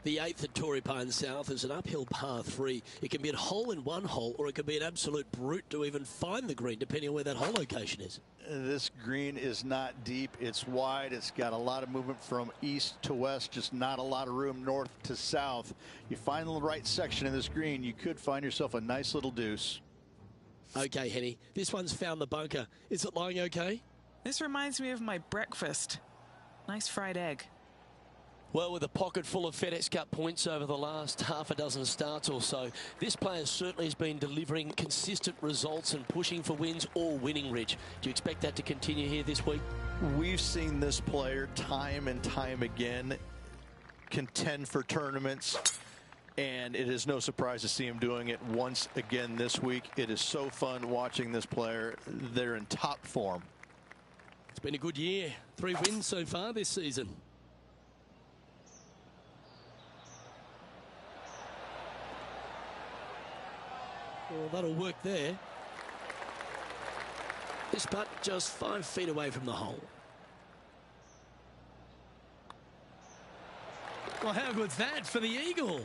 The 8th at Torrey Pines South is an uphill par 3. It can be a hole in one hole, or it can be an absolute brute to even find the green, depending on where that hole location is. This green is not deep. It's wide. It's got a lot of movement from east to west, just not a lot of room north to south. You find the right section of this green, you could find yourself a nice little deuce. Okay, Henny, this one's found the bunker. Is it lying okay? This reminds me of my breakfast. Nice fried egg. Well, with a pocket full of FedEx Cup points over the last half a dozen starts or so, this player certainly has been delivering consistent results and pushing for wins or winning, Rich. Do you expect that to continue here this week? We've seen this player time and time again contend for tournaments, and it is no surprise to see him doing it once again this week. It is so fun watching this player. They're in top form. It's been a good year. 3 wins so far this season. Well, that'll work there. This putt just 5 feet away from the hole. Well, how good's that for the eagle?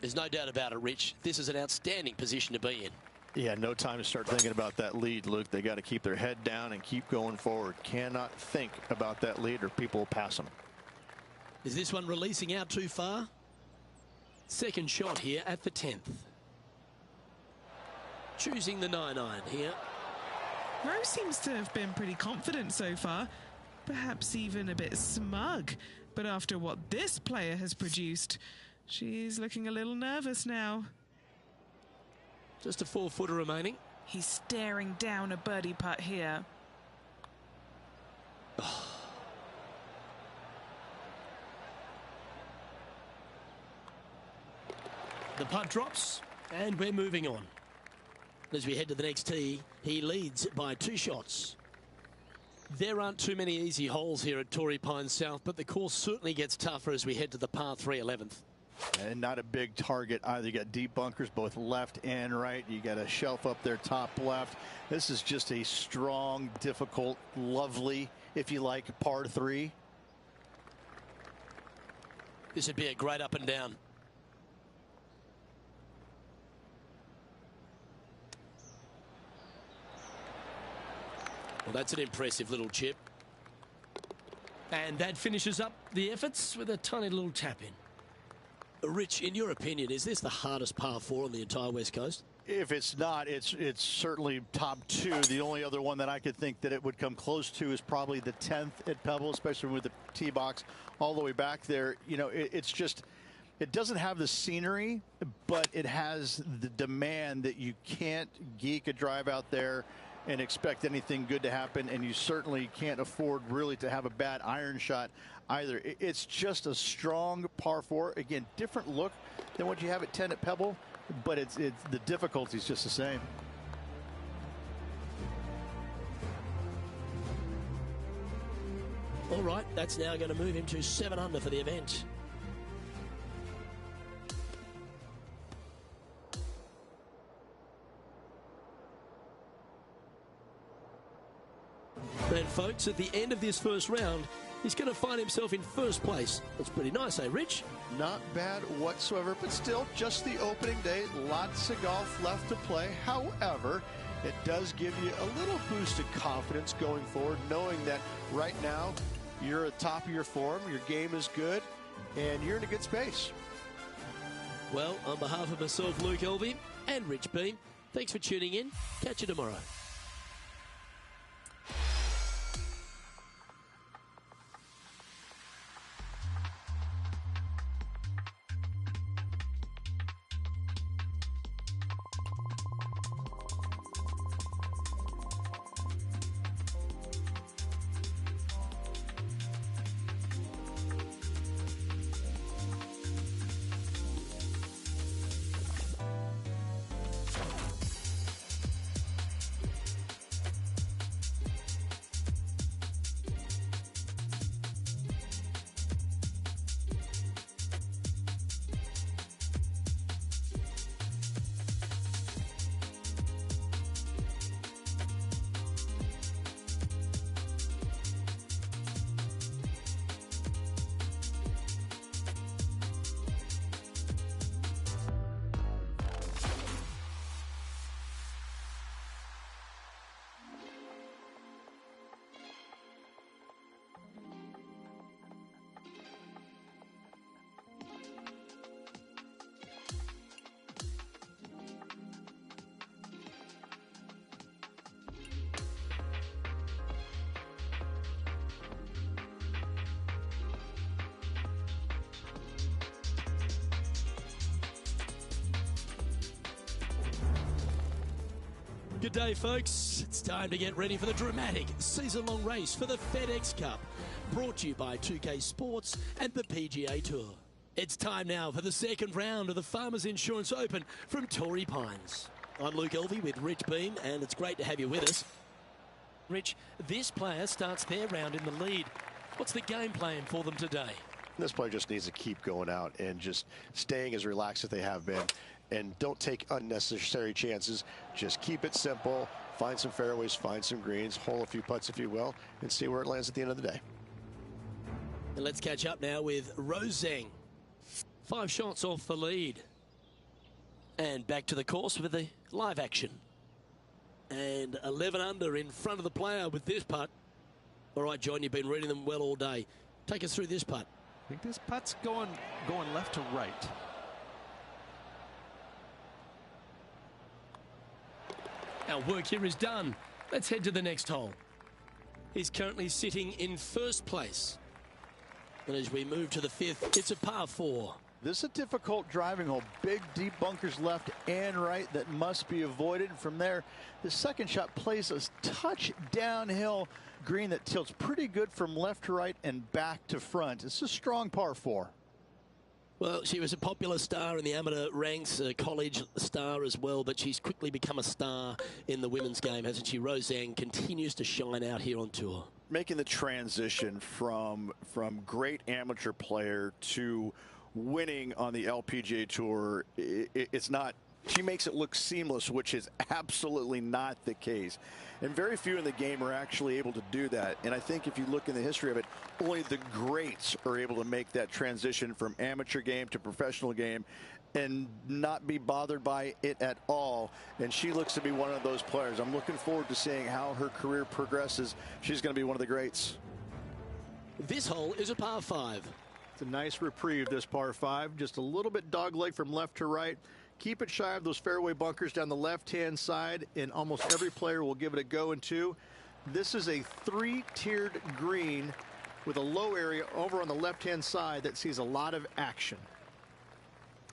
There's no doubt about it, Rich. This is an outstanding position to be in. Yeah, no time to start thinking about that lead, Luke. They got to keep their head down and keep going forward. Cannot think about that lead or people will pass them. Is this one releasing out too far? Second shot here at the 10th. Choosing the 9-iron here. Rose seems to have been pretty confident so far, perhaps even a bit smug. But after what this player has produced, she's looking a little nervous now. Just a 4-footer remaining. He's staring down a birdie putt here. The putt drops, and we're moving on. As we head to the next tee, he leads by 2 shots. There aren't too many easy holes here at Torrey Pines South, but the course certainly gets tougher as we head to the par 3 11th. And not a big target either. You got deep bunkers both left and right. You got a shelf up there top left. This is just a strong, difficult, lovely, if you like, par 3. This would be a great up and down. Well, that's an impressive little chip. And that finishes up the efforts with a tiny little tap in. Rich, in your opinion, is this the hardest par 4 on the entire West Coast? If it's not, it's certainly top 2. The only other one that I could think that it would come close to is probably the 10th at Pebble, especially with the tee box all the way back there. You know, it's just, it doesn't have the scenery, but it has the demand that you can't geek a drive out there and expect anything good to happen, and you certainly can't afford really to have a bad iron shot either. It's just a strong par 4. Again, different look than what you have at 10 at Pebble, but it's the difficulty is just the same. All right, that's now going to move him to 7 under for the event. And folks, at the end of this first round, he's going to find himself in first place. That's pretty nice, eh, Rich? Not bad whatsoever, but still just the opening day. Lots of golf left to play. However, it does give you a little boost of confidence going forward, knowing that right now you're at the top of your form, your game is good, and you're in a good space. Well, on behalf of myself, Luke Elvey, and Rich Beem, thanks for tuning in. Catch you tomorrow. Good day, folks. It's time to get ready for the dramatic season-long race for the FedEx Cup, brought to you by 2K Sports and the PGA Tour. It's time now for the second round of the Farmers Insurance Open from Torrey Pines. I'm Luke Elvey with Rich Beem, and it's great to have you with us. Rich, this player starts their round in the lead. What's the game plan for them today? This player just needs to keep going out and just staying as relaxed as they have been. And don't take unnecessary chances. Just keep it simple. Find some fairways, find some greens, hole a few putts if you will, and see where it lands at the end of the day. And let's catch up now with Rose Zhang. 5 shots off the lead. And back to the course with the live action. And 11 under in front of the player with this putt. All right, John, you've been reading them well all day. Take us through this putt. I think this putt's going left to right. Our work here is done. Let's head to the next hole. He's currently sitting in first place. And as we move to the 5th, it's a par 4. This is a difficult driving hole. Big, deep bunkers left and right that must be avoided. From there, the second shot plays a touch downhill green that tilts pretty good from left to right and back to front. It's a strong par 4. Well, she was a popular star in the amateur ranks, a college star as well, but she's quickly become a star in the women's game, hasn't she? Rose Zhang continues to shine out here on tour. Making the transition from great amateur player to winning on the LPGA Tour, it's not. She makes it look seamless, which is absolutely not the case. And very few in the game are actually able to do that. And I think if you look in the history of it, only the greats are able to make that transition from amateur game to professional game and not be bothered by it at all. And she looks to be one of those players. I'm looking forward to seeing how her career progresses. She's going to be one of the greats. This hole is a par 5. It's a nice reprieve, this par 5. Just a little bit dogleg from left to right. Keep it shy of those fairway bunkers down the left-hand side, and almost every player will give it a go in 2. This is a 3-tiered green with a low area over on the left-hand side that sees a lot of action.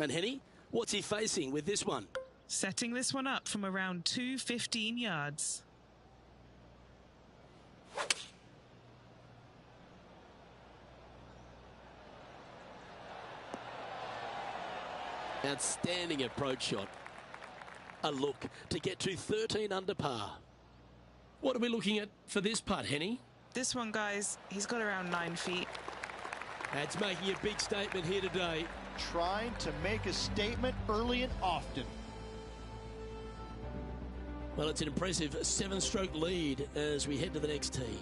And Henny, what's he facing with this one? Setting this one up from around 215 yards. Outstanding approach shot. A look to get to 13 under par. What are we looking at for this putt, Henny? This one, guys, he's got around 9 feet. That's making a big statement here today. Trying to make a statement early and often. Well, it's an impressive 7-stroke lead as we head to the next tee.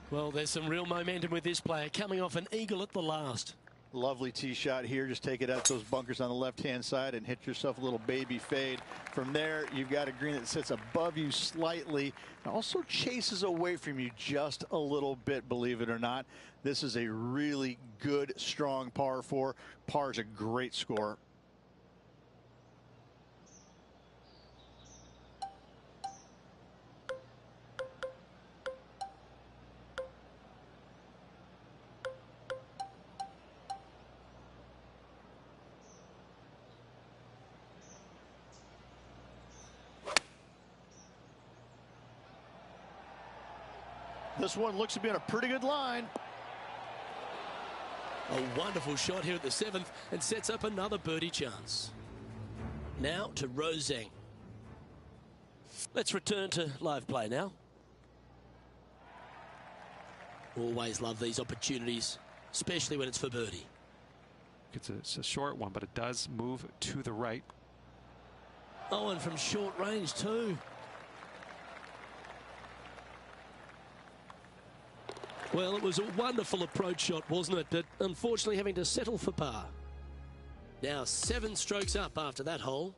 Well, there's some real momentum with this player coming off an eagle at the last. Lovely tee shot here. Just take it out those bunkers on the left-hand side and hit yourself a little baby fade. From there, you've got a green that sits above you slightly and also chases away from you just a little bit, believe it or not. This is a really good, strong par 4. Par is a great score. This one looks to be on a pretty good line. A wonderful shot here at the 7th and sets up another birdie chance. Now to Rose Zhang. Let's return to live play now. Always love these opportunities, especially when it's for birdie. It's a short one, but it does move to the right. Oh, and from short range too. Well, it was a wonderful approach shot, wasn't it? But unfortunately having to settle for par. Now 7 strokes up after that hole.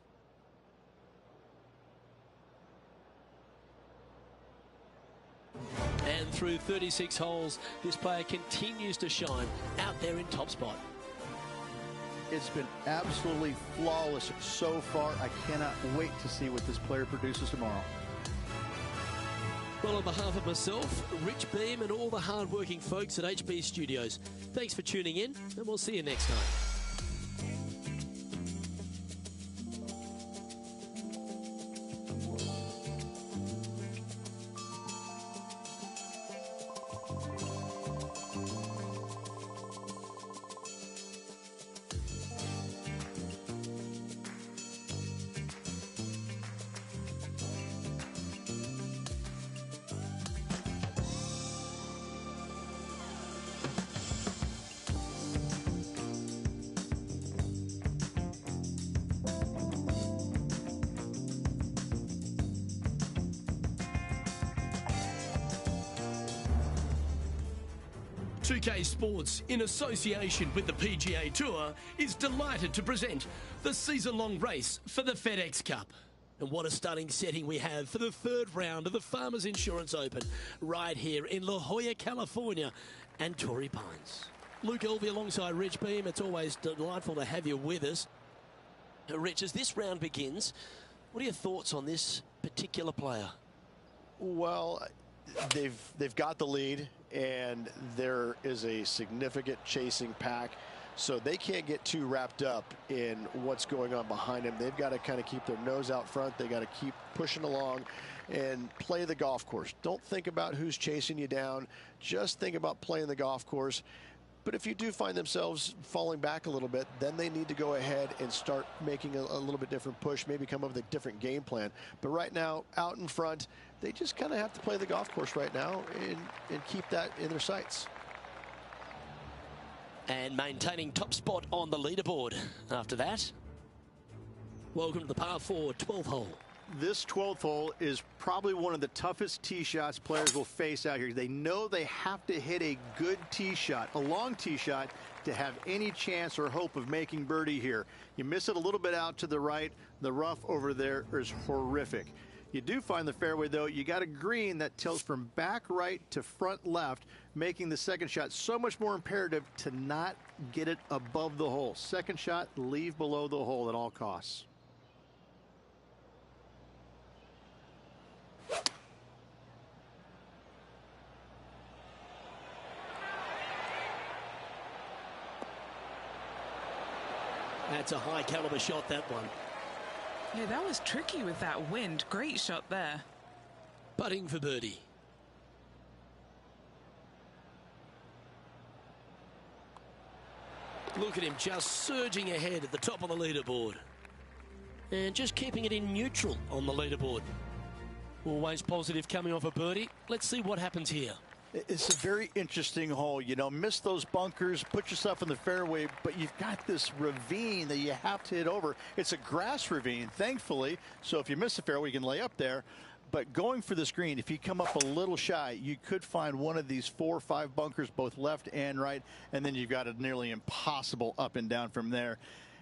And through 36 holes, this player continues to shine out there in top spot. It's been absolutely flawless so far. I cannot wait to see what this player produces tomorrow. Well, on behalf of myself, Rich Beem, and all the hard-working folks at HB Studios, thanks for tuning in, and we'll see you next time. UK Sports, in association with the PGA Tour, is delighted to present the season-long race for the FedEx Cup. And what a stunning setting we have for the 3rd round of the Farmers Insurance Open, right here in La Jolla, California, and Torrey Pines. Luke Elvey alongside Rich Beem. It's always delightful to have you with us. Rich, as this round begins, what are your thoughts on this particular player? Well, they've got the lead, and there is a significant chasing pack, so they can't get too wrapped up in what's going on behind them. They've got to kind of keep their nose out front. They got to keep pushing along and play the golf course. Don't think about who's chasing you down. Just think about playing the golf course. But if you do find themselves falling back a little bit, then they need to go ahead and start making a little bit different push, maybe come up with a different game plan. But right now, out in front, they just kind of have to play the golf course right now and keep that in their sights. And maintaining top spot on the leaderboard after that. Welcome to the par 4 12th hole. This 12th hole is probably one of the toughest tee shots players will face out here. They know they have to hit a good tee shot, a long tee shot, to have any chance or hope of making birdie here. You miss it a little bit out to the right. The rough over there is horrific. You do find the fairway, though. You got a green that tilts from back right to front left, making the second shot so much more imperative to not get it above the hole. Second shot, leave below the hole at all costs. That's a high caliber shot, that one. Yeah, that was tricky with that wind. Great shot there. Putting for birdie. Look at him just surging ahead at the top of the leaderboard. And just keeping it in neutral on the leaderboard. Always positive coming off a birdie. Let's see what happens here. It's a very interesting hole. You know, miss those bunkers, put yourself in the fairway, but you've got this ravine that you have to hit over. It's a grass ravine, thankfully, so if you miss the fairway, you can lay up there. But going for this green, if you come up a little shy, you could find one of these 4 or 5 bunkers, both left and right, and then you've got a nearly impossible up and down from there.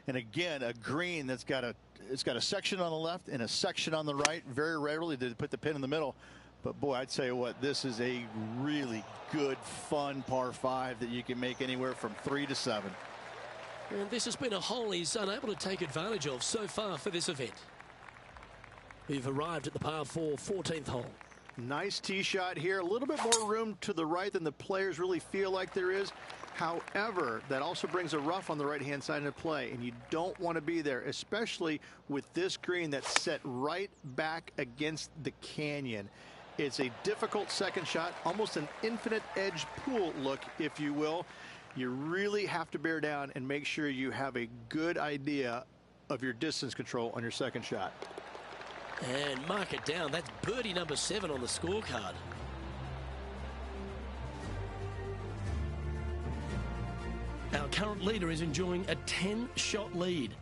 And again, a green that's got a section on the left and a section on the right. Very rarely did they put the pin in the middle. But boy, I'd tell you what, this is a really good, fun par 5 that you can make anywhere from 3 to 7. And this has been a hole he's unable to take advantage of so far for this event. We've arrived at the par 4 14th hole. Nice tee shot here. A little bit more room to the right than the players really feel like there is. However, that also brings a rough on the right-hand side into play, and you don't want to be there, especially with this green that's set right back against the canyon. It's a difficult second shot, almost an infinite edge pool look, if you will. You really have to bear down and make sure you have a good idea of your distance control on your second shot. And mark it down. That's birdie number 7 on the scorecard. Our current leader is enjoying a 10-shot lead.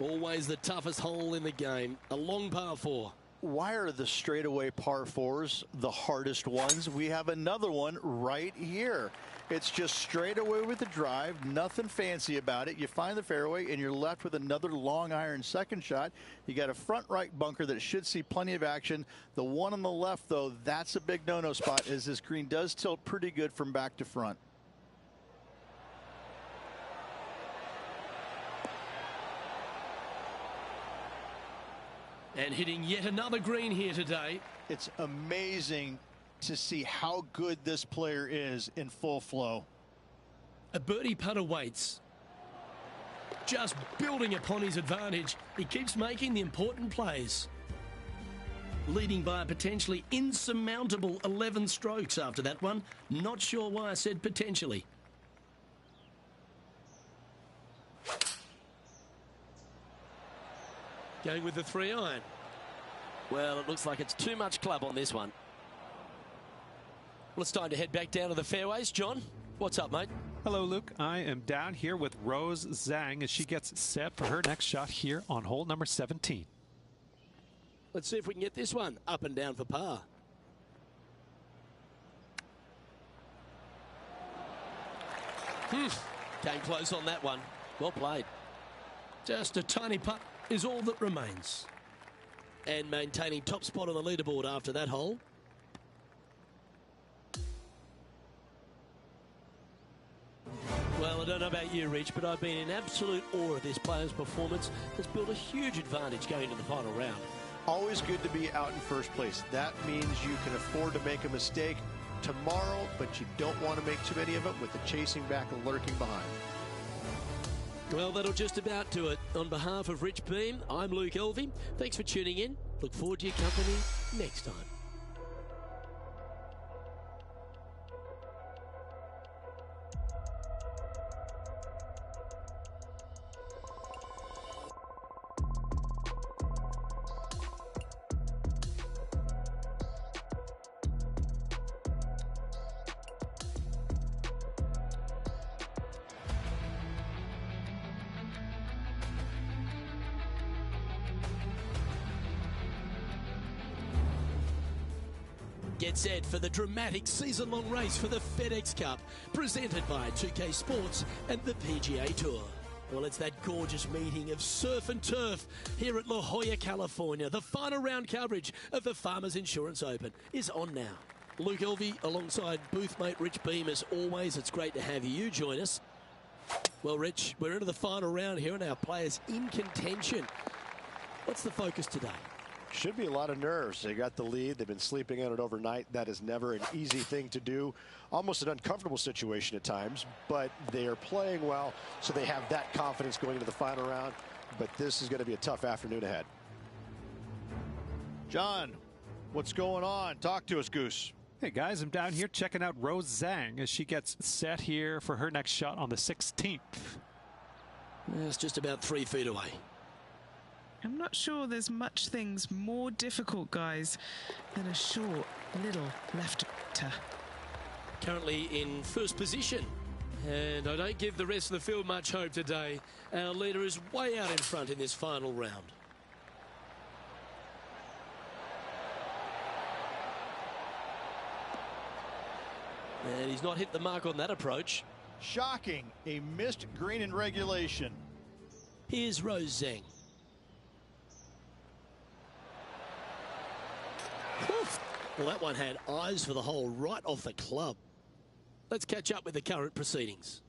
Always the toughest hole in the game. A long par 4. Why are the straightaway par 4s the hardest ones? We have another one right here. It's just straight away with the drive, nothing fancy about it. You find the fairway and you're left with another long iron second shot. You got a front right bunker that should see plenty of action. The one on the left, though, that's a big no-no spot, as this green does tilt pretty good from back to front. And hitting yet another green here today. It's amazing to see how good this player is in full flow. A birdie putt awaits. Just building upon his advantage. He keeps making the important plays. Leading by a potentially insurmountable 11 strokes after that one. Not sure why I said potentially. Going with the 3-iron. Well, it looks like it's too much club on this one. Well, it's time to head back down to the fairways. John, what's up, mate? Hello, Luke. I am down here with Rose Zhang as she gets set for her next shot here on hole number 17. Let's see if we can get this one up and down for par. Came close on that one. Well played. Just a tiny putt is all that remains. And maintaining top spot on the leaderboard after that hole. Well, I don't know about you, Rich, but I've been in absolute awe of this player's performance. Has built a huge advantage going into the final round. Always good to be out in first place. That means you can afford to make a mistake tomorrow, but you don't want to make too many of them with the chasing back and lurking behind. Well, that'll just about do it. On behalf of Rich Beem, I'm Luke Elvey. Thanks for tuning in. Look forward to your company next time. Get set for the dramatic season-long race for the FedEx Cup, presented by 2K Sports and the PGA Tour. Well, it's that gorgeous meeting of surf and turf here at La Jolla, California. The final round coverage of the Farmers Insurance Open is on now. Luke Elvey alongside boothmate Rich Beem. As always, it's great to have you join us. Well, Rich, we're into the final round here and our players in contention. What's the focus today? Should be a lot of nerves. They got the lead. They've been sleeping on it overnight. That is never an easy thing to do. Almost an uncomfortable situation at times, but they are playing well, so they have that confidence going into the final round. But this is going to be a tough afternoon ahead. John, what's going on? Talk to us, Goose. Hey guys, I'm down here checking out Rose Zhang as she gets set here for her next shot on the 16th. It's just about 3 feet away. I'm not sure there's much things more difficult, guys, than a short little left-er. Currently in first position. And I don't give the rest of the field much hope today. Our leader is way out in front in this final round. And he's not hit the mark on that approach. Shocking. A missed green in regulation. Here's Rose Zhang. Well, that one had eyes for the hole right off the club. Let's catch up with the current proceedings.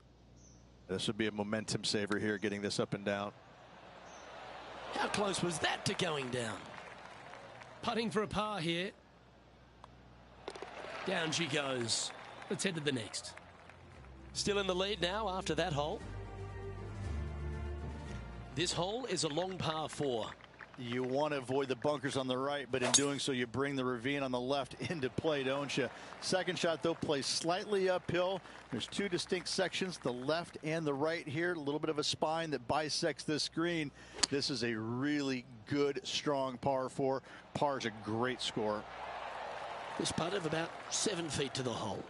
This would be a momentum saver here, getting this up and down. How close was that to going down? Putting for a par here. Down she goes. Let's head to the next. Still in the lead now after that hole. This hole is a long par 4. You want to avoid the bunkers on the right, but in doing so, you bring the ravine on the left into play, don't you? Second shot, though, plays slightly uphill. There's 2 distinct sections, the left and the right here. A little bit of a spine that bisects this green. This is a really good, strong par 4. Par's a great score. This putt of about 7 feet to the hole.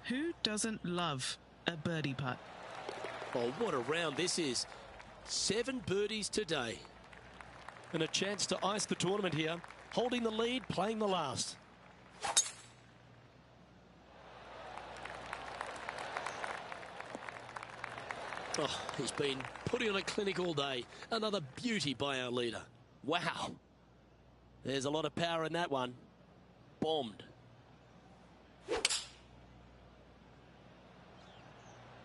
Who doesn't love a birdie putt? Oh, what a round this is. 7 birdies today. And a chance to ice the tournament here. Holding the lead, playing the last. Oh, he's been putting on a clinic all day. Another beauty by our leader. Wow. There's a lot of power in that one. Bombed.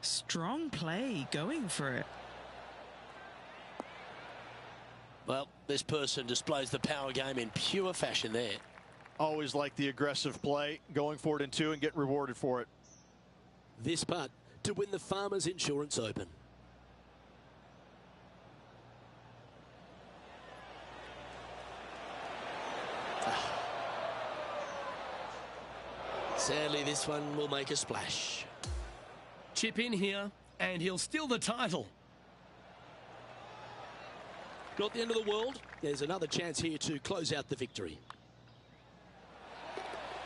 Strong play, going for it. Well, this person displays the power game in pure fashion there. Always like the aggressive play, going for it in 2 and get rewarded for it. This putt to win the Farmers Insurance Open. Sadly, this one will make a splash. Chip in here, and he'll steal the title. Not the end of the world. There's another chance here to close out the victory.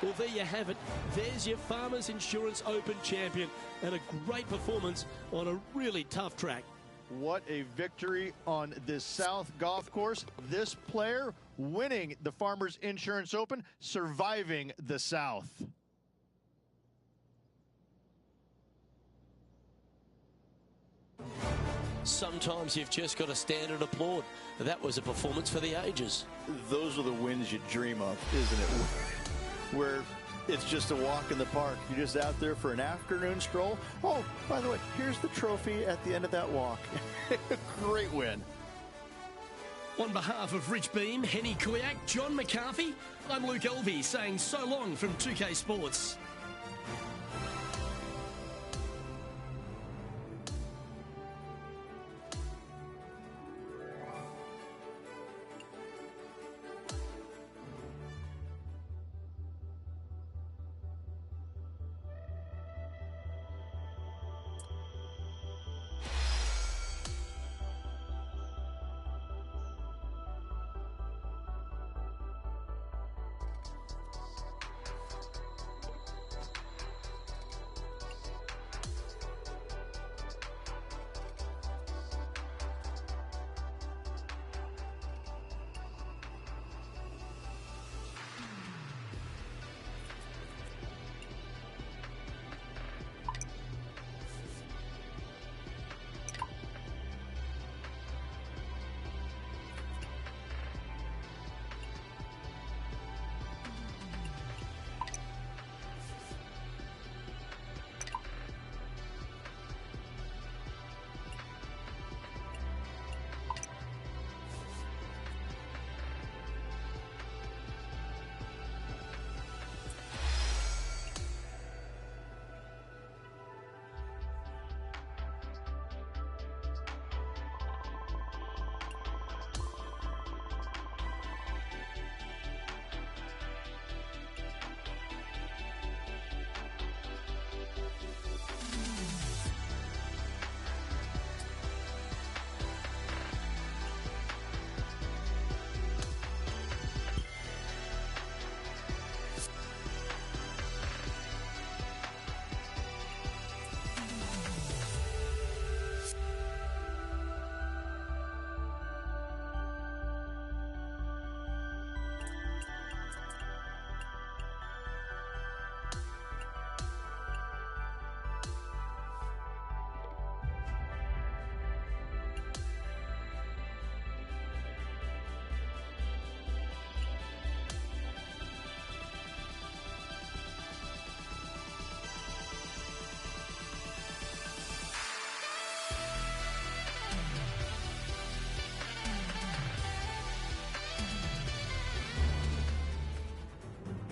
Well, there you have it. There's your Farmers Insurance Open champion, and a great performance on a really tough track. What a victory on this South golf course. This player winning the Farmers Insurance Open, surviving the South. Sometimes you've just got to stand and applaud. That was a performance for the ages. Those are the wins you dream of, isn't it? Where it's just a walk in the park. You're just out there for an afternoon stroll. Oh, by the way, here's the trophy at the end of that walk. Great win. On behalf of Rich Beam, Henny Kuyak, John McCarthy, I'm Luke Elvey saying so long from 2K Sports.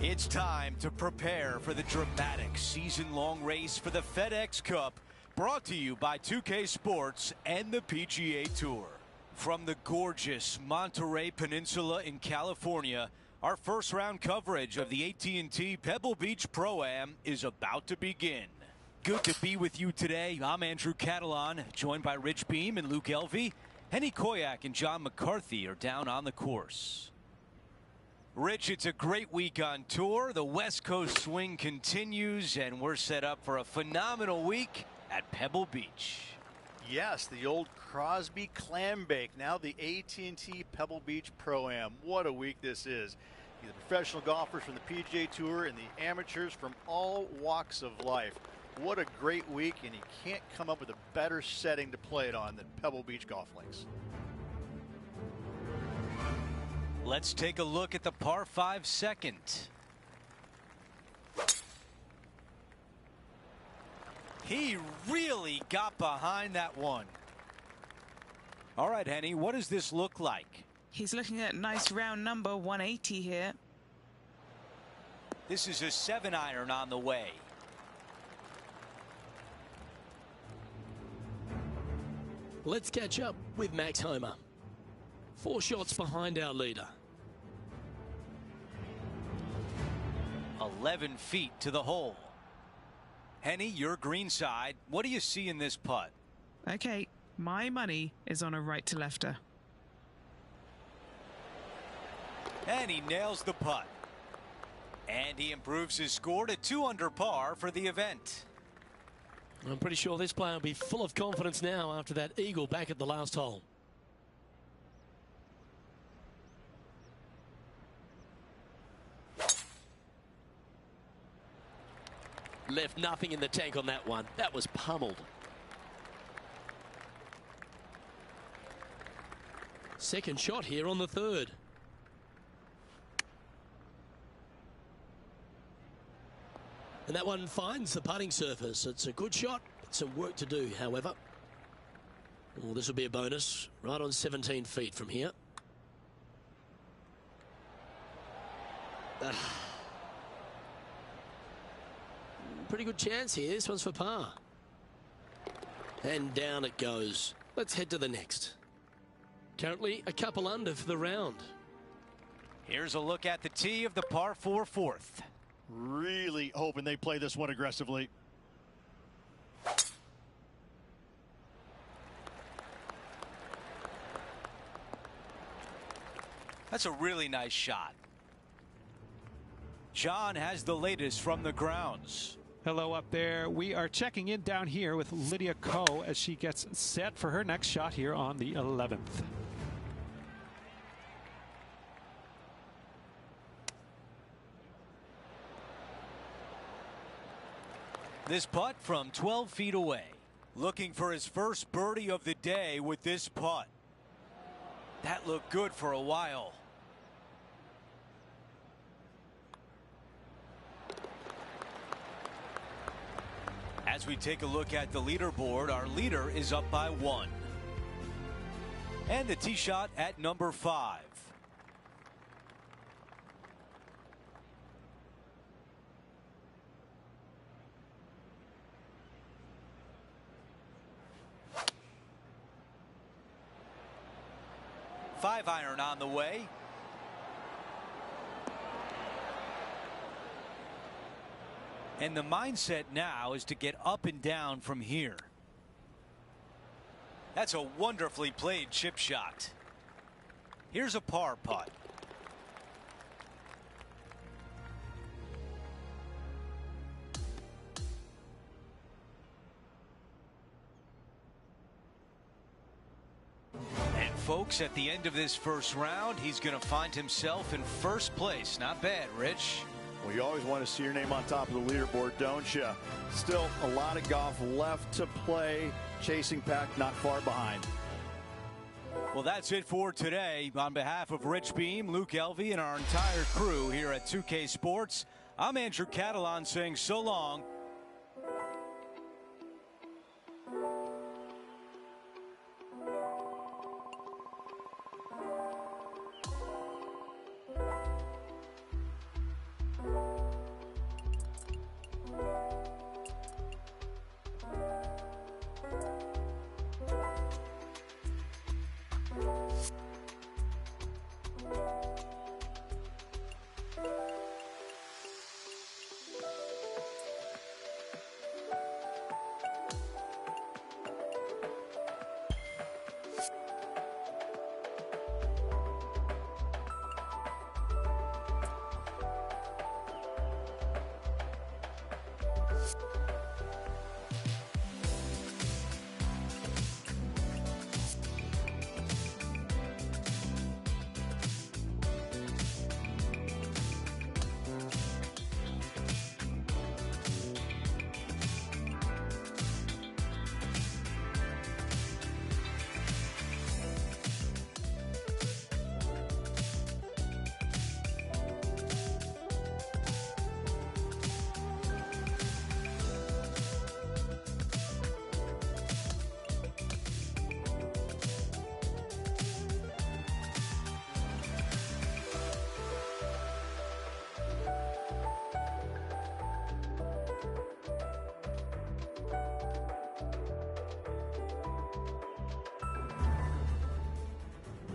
It's time to prepare for the dramatic season-long race for the FedEx Cup, brought to you by 2K Sports and the PGA Tour. From the gorgeous Monterey Peninsula in California, our first round coverage of the AT&T Pebble Beach Pro-Am is about to begin. Good to be with you today. I'm Andrew Catalan, joined by Rich Beam and Luke Elvey. Henny Kuyak and John McCarthy are down on the course. Rich, it's a great week on tour. The West Coast swing continues, and we're set up for a phenomenal week at Pebble Beach. Yes, the old Crosby Clambake, now the AT&T Pebble Beach Pro-Am. What a week this is. The professional golfers from the PGA Tour and the amateurs from all walks of life. What a great week, and you can't come up with a better setting to play it on than Pebble Beach Golf Links. Let's take a look at the par 5 second. He really got behind that one. All right, Henny, what does this look like? He's looking at nice round number 180 here. This is a 7-iron on the way. Let's catch up with Max Homa. 4 shots behind our leader. 11 feet to the hole. Henny, your green side. What do you see in this putt? Okay, my money is on a right to lefter. And he nails the putt. And he improves his score to 2 under par for the event. I'm pretty sure this player will be full of confidence now after that eagle back at the last hole. Left nothing in the tank on that one. That was pummeled. Second shot here on the third. And that one finds the putting surface. It's a good shot, but some work to do, however. Well, this will be a bonus right on 17 feet from here. Pretty good chance here. This one's for par. And down it goes. Let's head to the next. Currently a couple under for the round. Here's a look at the tee of the par 4 fourth. Really hoping they play this one aggressively. That's a really nice shot. John has the latest from the grounds. Hello up there. We are checking in down here with Lydia Ko as she gets set for her next shot here on the 11th. This putt from 12 feet away. Looking for his first birdie of the day with this putt. That looked good for a while. As we take a look at the leaderboard, our leader is up by 1. And the tee shot at number 5. Five iron on the way. And the mindset now is to get up and down from here. That's a wonderfully played chip shot. Here's a par putt. And folks, at the end of this first round, he's going to find himself in first place. Not bad, Rich. Well, you always want to see your name on top of the leaderboard, don't you? Still a lot of golf left to play. Chasing pack not far behind. Well, that's it for today. On behalf of Rich Beam, Luke Elvey, and our entire crew here at 2K Sports, I'm Andrew Catalon saying so long.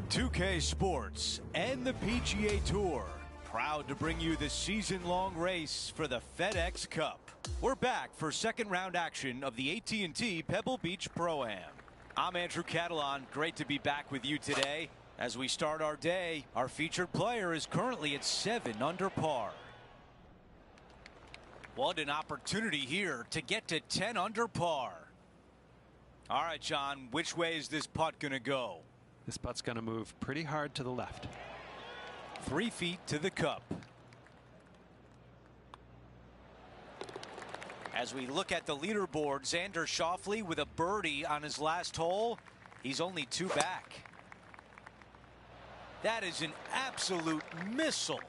.2K Sports and the PGA Tour, proud to bring you the season-long race for the FedEx Cup. We're back for second round action of the AT&T Pebble Beach Pro-Am. I'm Andrew Catalon. Great to be back with you today. As we start our day, our featured player is currently at 7 under par. What an opportunity here to get to 10 under par. All right, John, which way is this putt going to go? This putt's going to move pretty hard to the left. 3 feet to the cup. As we look at the leaderboard, Xander Schauffele with a birdie on his last hole. He's only 2 back. That is an absolute missile.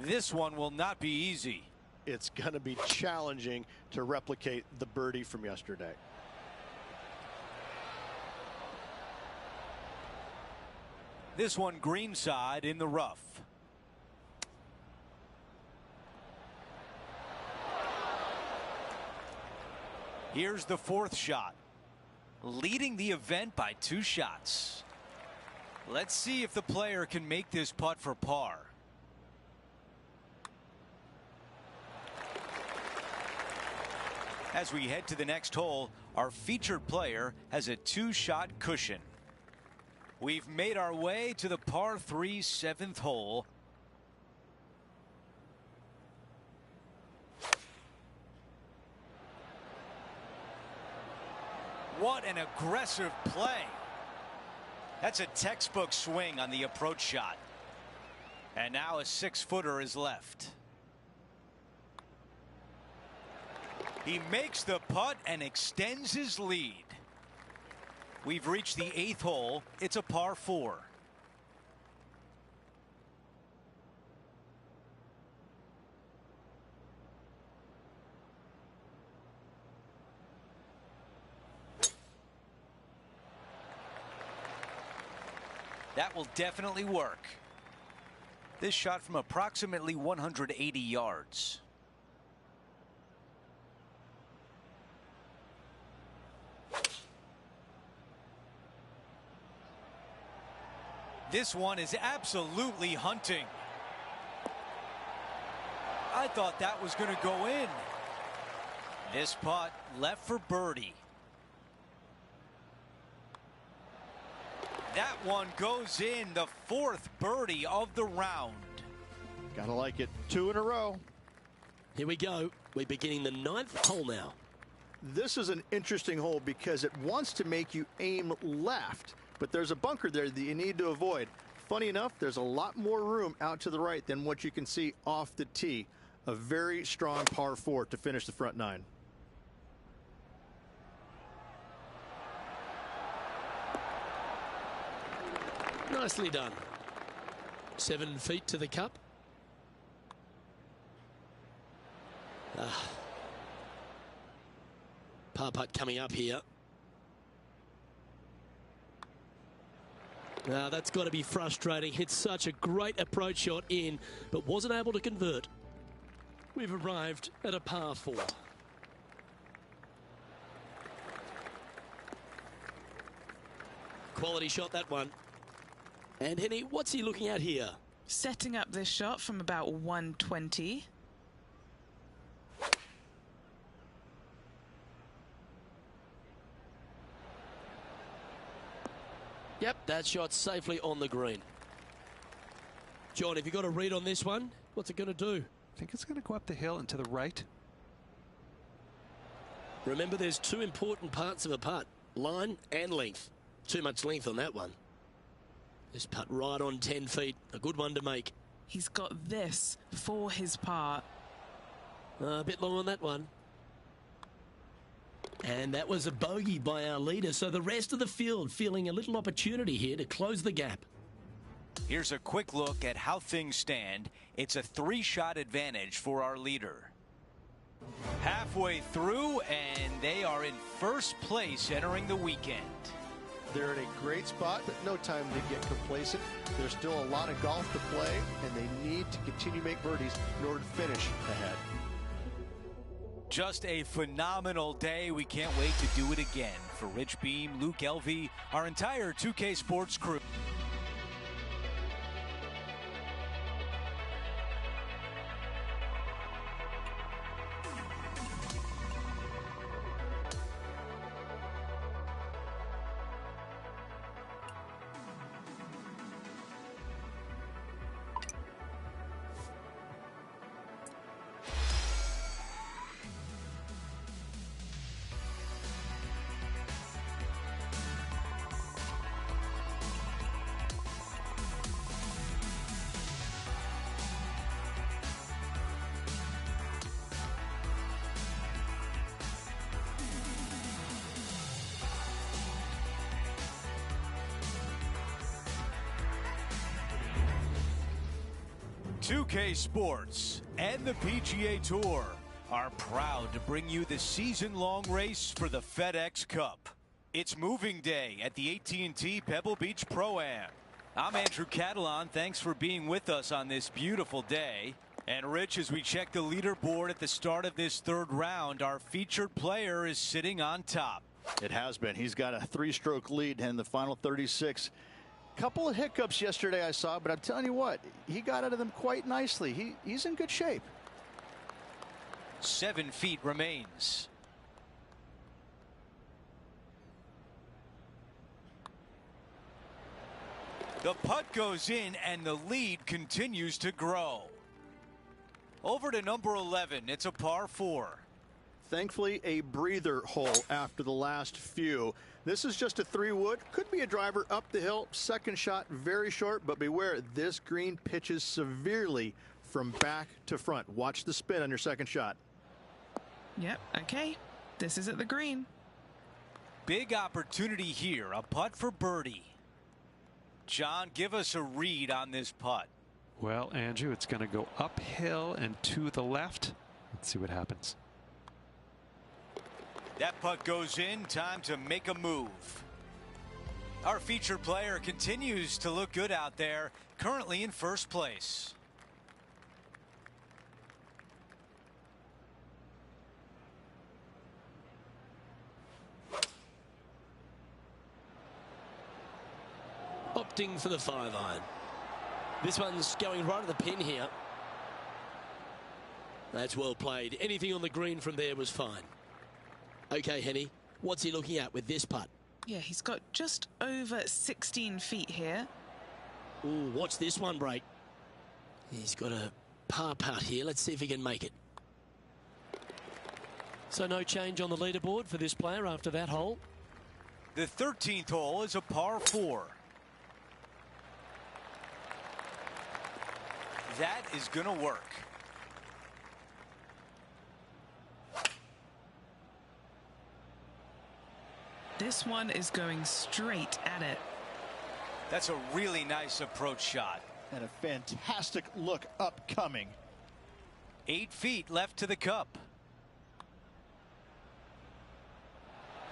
This one will not be easy. It's going to be challenging to replicate the birdie from yesterday. This one greenside in the rough. Here's the fourth shot. Leading the event by 2 shots. Let's see if the player can make this putt for par. As we head to the next hole, our featured player has a 2-shot cushion. We've made our way to the par 3 7th hole. What an aggressive play. That's a textbook swing on the approach shot. And now a 6-footer is left. He makes the putt and extends his lead. We've reached the 8th hole. It's a par 4. That will definitely work. This shot from approximately 180 yards. This one is absolutely hunting. I thought that was going to go in. This putt left for birdie. That one goes in, the 4th birdie of the round. Gotta like it. 2 in a row. Here we go. We're beginning the 9th hole now. This is an interesting hole because it wants to make you aim left, but there's a bunker there that you need to avoid. Funny enough, there's a lot more room out to the right than what you can see off the tee. A very strong par 4 to finish the front 9. Nicely done. 7 feet to the cup. Par putt coming up here. Now that's got to be frustrating. Hit such a great approach shot in, but wasn't able to convert. We've arrived at a par 4. Quality shot, that one. And Henny, what's he looking at here? Setting up this shot from about 120. Yep, that shot's safely on the green. John, have you got a read on this one? What's it going to do? I think it's going to go up the hill and to the right. Remember, there's 2 important parts of a putt. Line and length. Too much length on that one. This putt right on 10 feet. A good one to make. He's got this for his par. A bit long on that one. And that was a bogey by our leader. So the rest of the field feeling a little opportunity here to close the gap. Here's a quick look at how things stand. It's a 3-shot advantage for our leader. Halfway through, and they are in first place entering the weekend. They're in a great spot, but no time to get complacent. There's still a lot of golf to play, and they need to continue to make birdies in order to finish ahead. Just a phenomenal day. We can't wait to do it again. For Rich Beam, Luke Elvey, our entire 2K Sports crew. .2K Sports and the PGA Tour are proud to bring you the season-long race for the FedEx Cup. It's moving day at the AT&T Pebble Beach Pro-Am. I'm Andrew Catalan. Thanks for being with us on this beautiful day. And Rich, as we check the leaderboard at the start of this third round, our featured player is sitting on top. It has been. He's got a 3-stroke lead in the final 36. Couple of hiccups yesterday I saw, but I'm telling you what, he got out of them quite nicely. He's in good shape. 7 feet remains. The putt goes in and the lead continues to grow. Over to number 11. It's a par 4. Thankfully, a breather hole after the last few. This is just a 3-wood. Could be a driver up the hill. Second shot very short, but beware, this green pitches severely from back to front. Watch the spin on your second shot. Yep, okay. This is at the green. Big opportunity here. A putt for birdie. John, give us a read on this putt. Well, Andrew, it's going to go uphill and to the left. Let's see what happens. That putt goes in. Time to make a move. Our featured player continues to look good out there, currently in first place. Opting for the 5-iron. This one's going right at the pin here. That's well played. Anything on the green from there was fine. Okay, Henny, what's he looking at with this putt? Yeah, he's got just over 16 feet here. Ooh, watch this one break. He's got a par putt here. Let's see if he can make it. So no change on the leaderboard for this player after that hole. The 13th hole is a par 4. That is going to work. This one is going straight at it. That's a really nice approach shot. And a fantastic look upcoming. 8 feet left to the cup.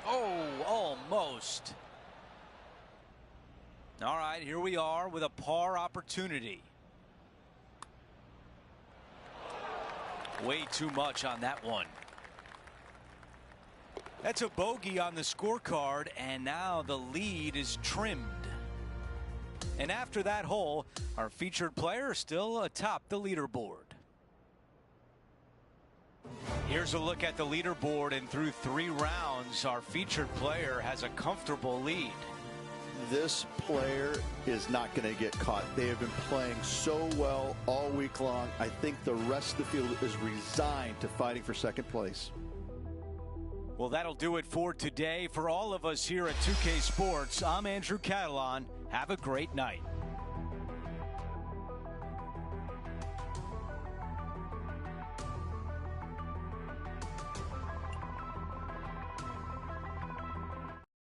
Oh, almost. All right, here we are with a par opportunity. Way too much on that one. That's a bogey on the scorecard, and now the lead is trimmed. And after that hole, our featured player is still atop the leaderboard. Here's a look at the leaderboard, and through 3 rounds, our featured player has a comfortable lead. This player is not going to get caught. They have been playing so well all week long. I think the rest of the field is resigned to fighting for second place. Well, that'll do it for today. For all of us here at 2K Sports, I'm Andrew Catalon. Have a great night.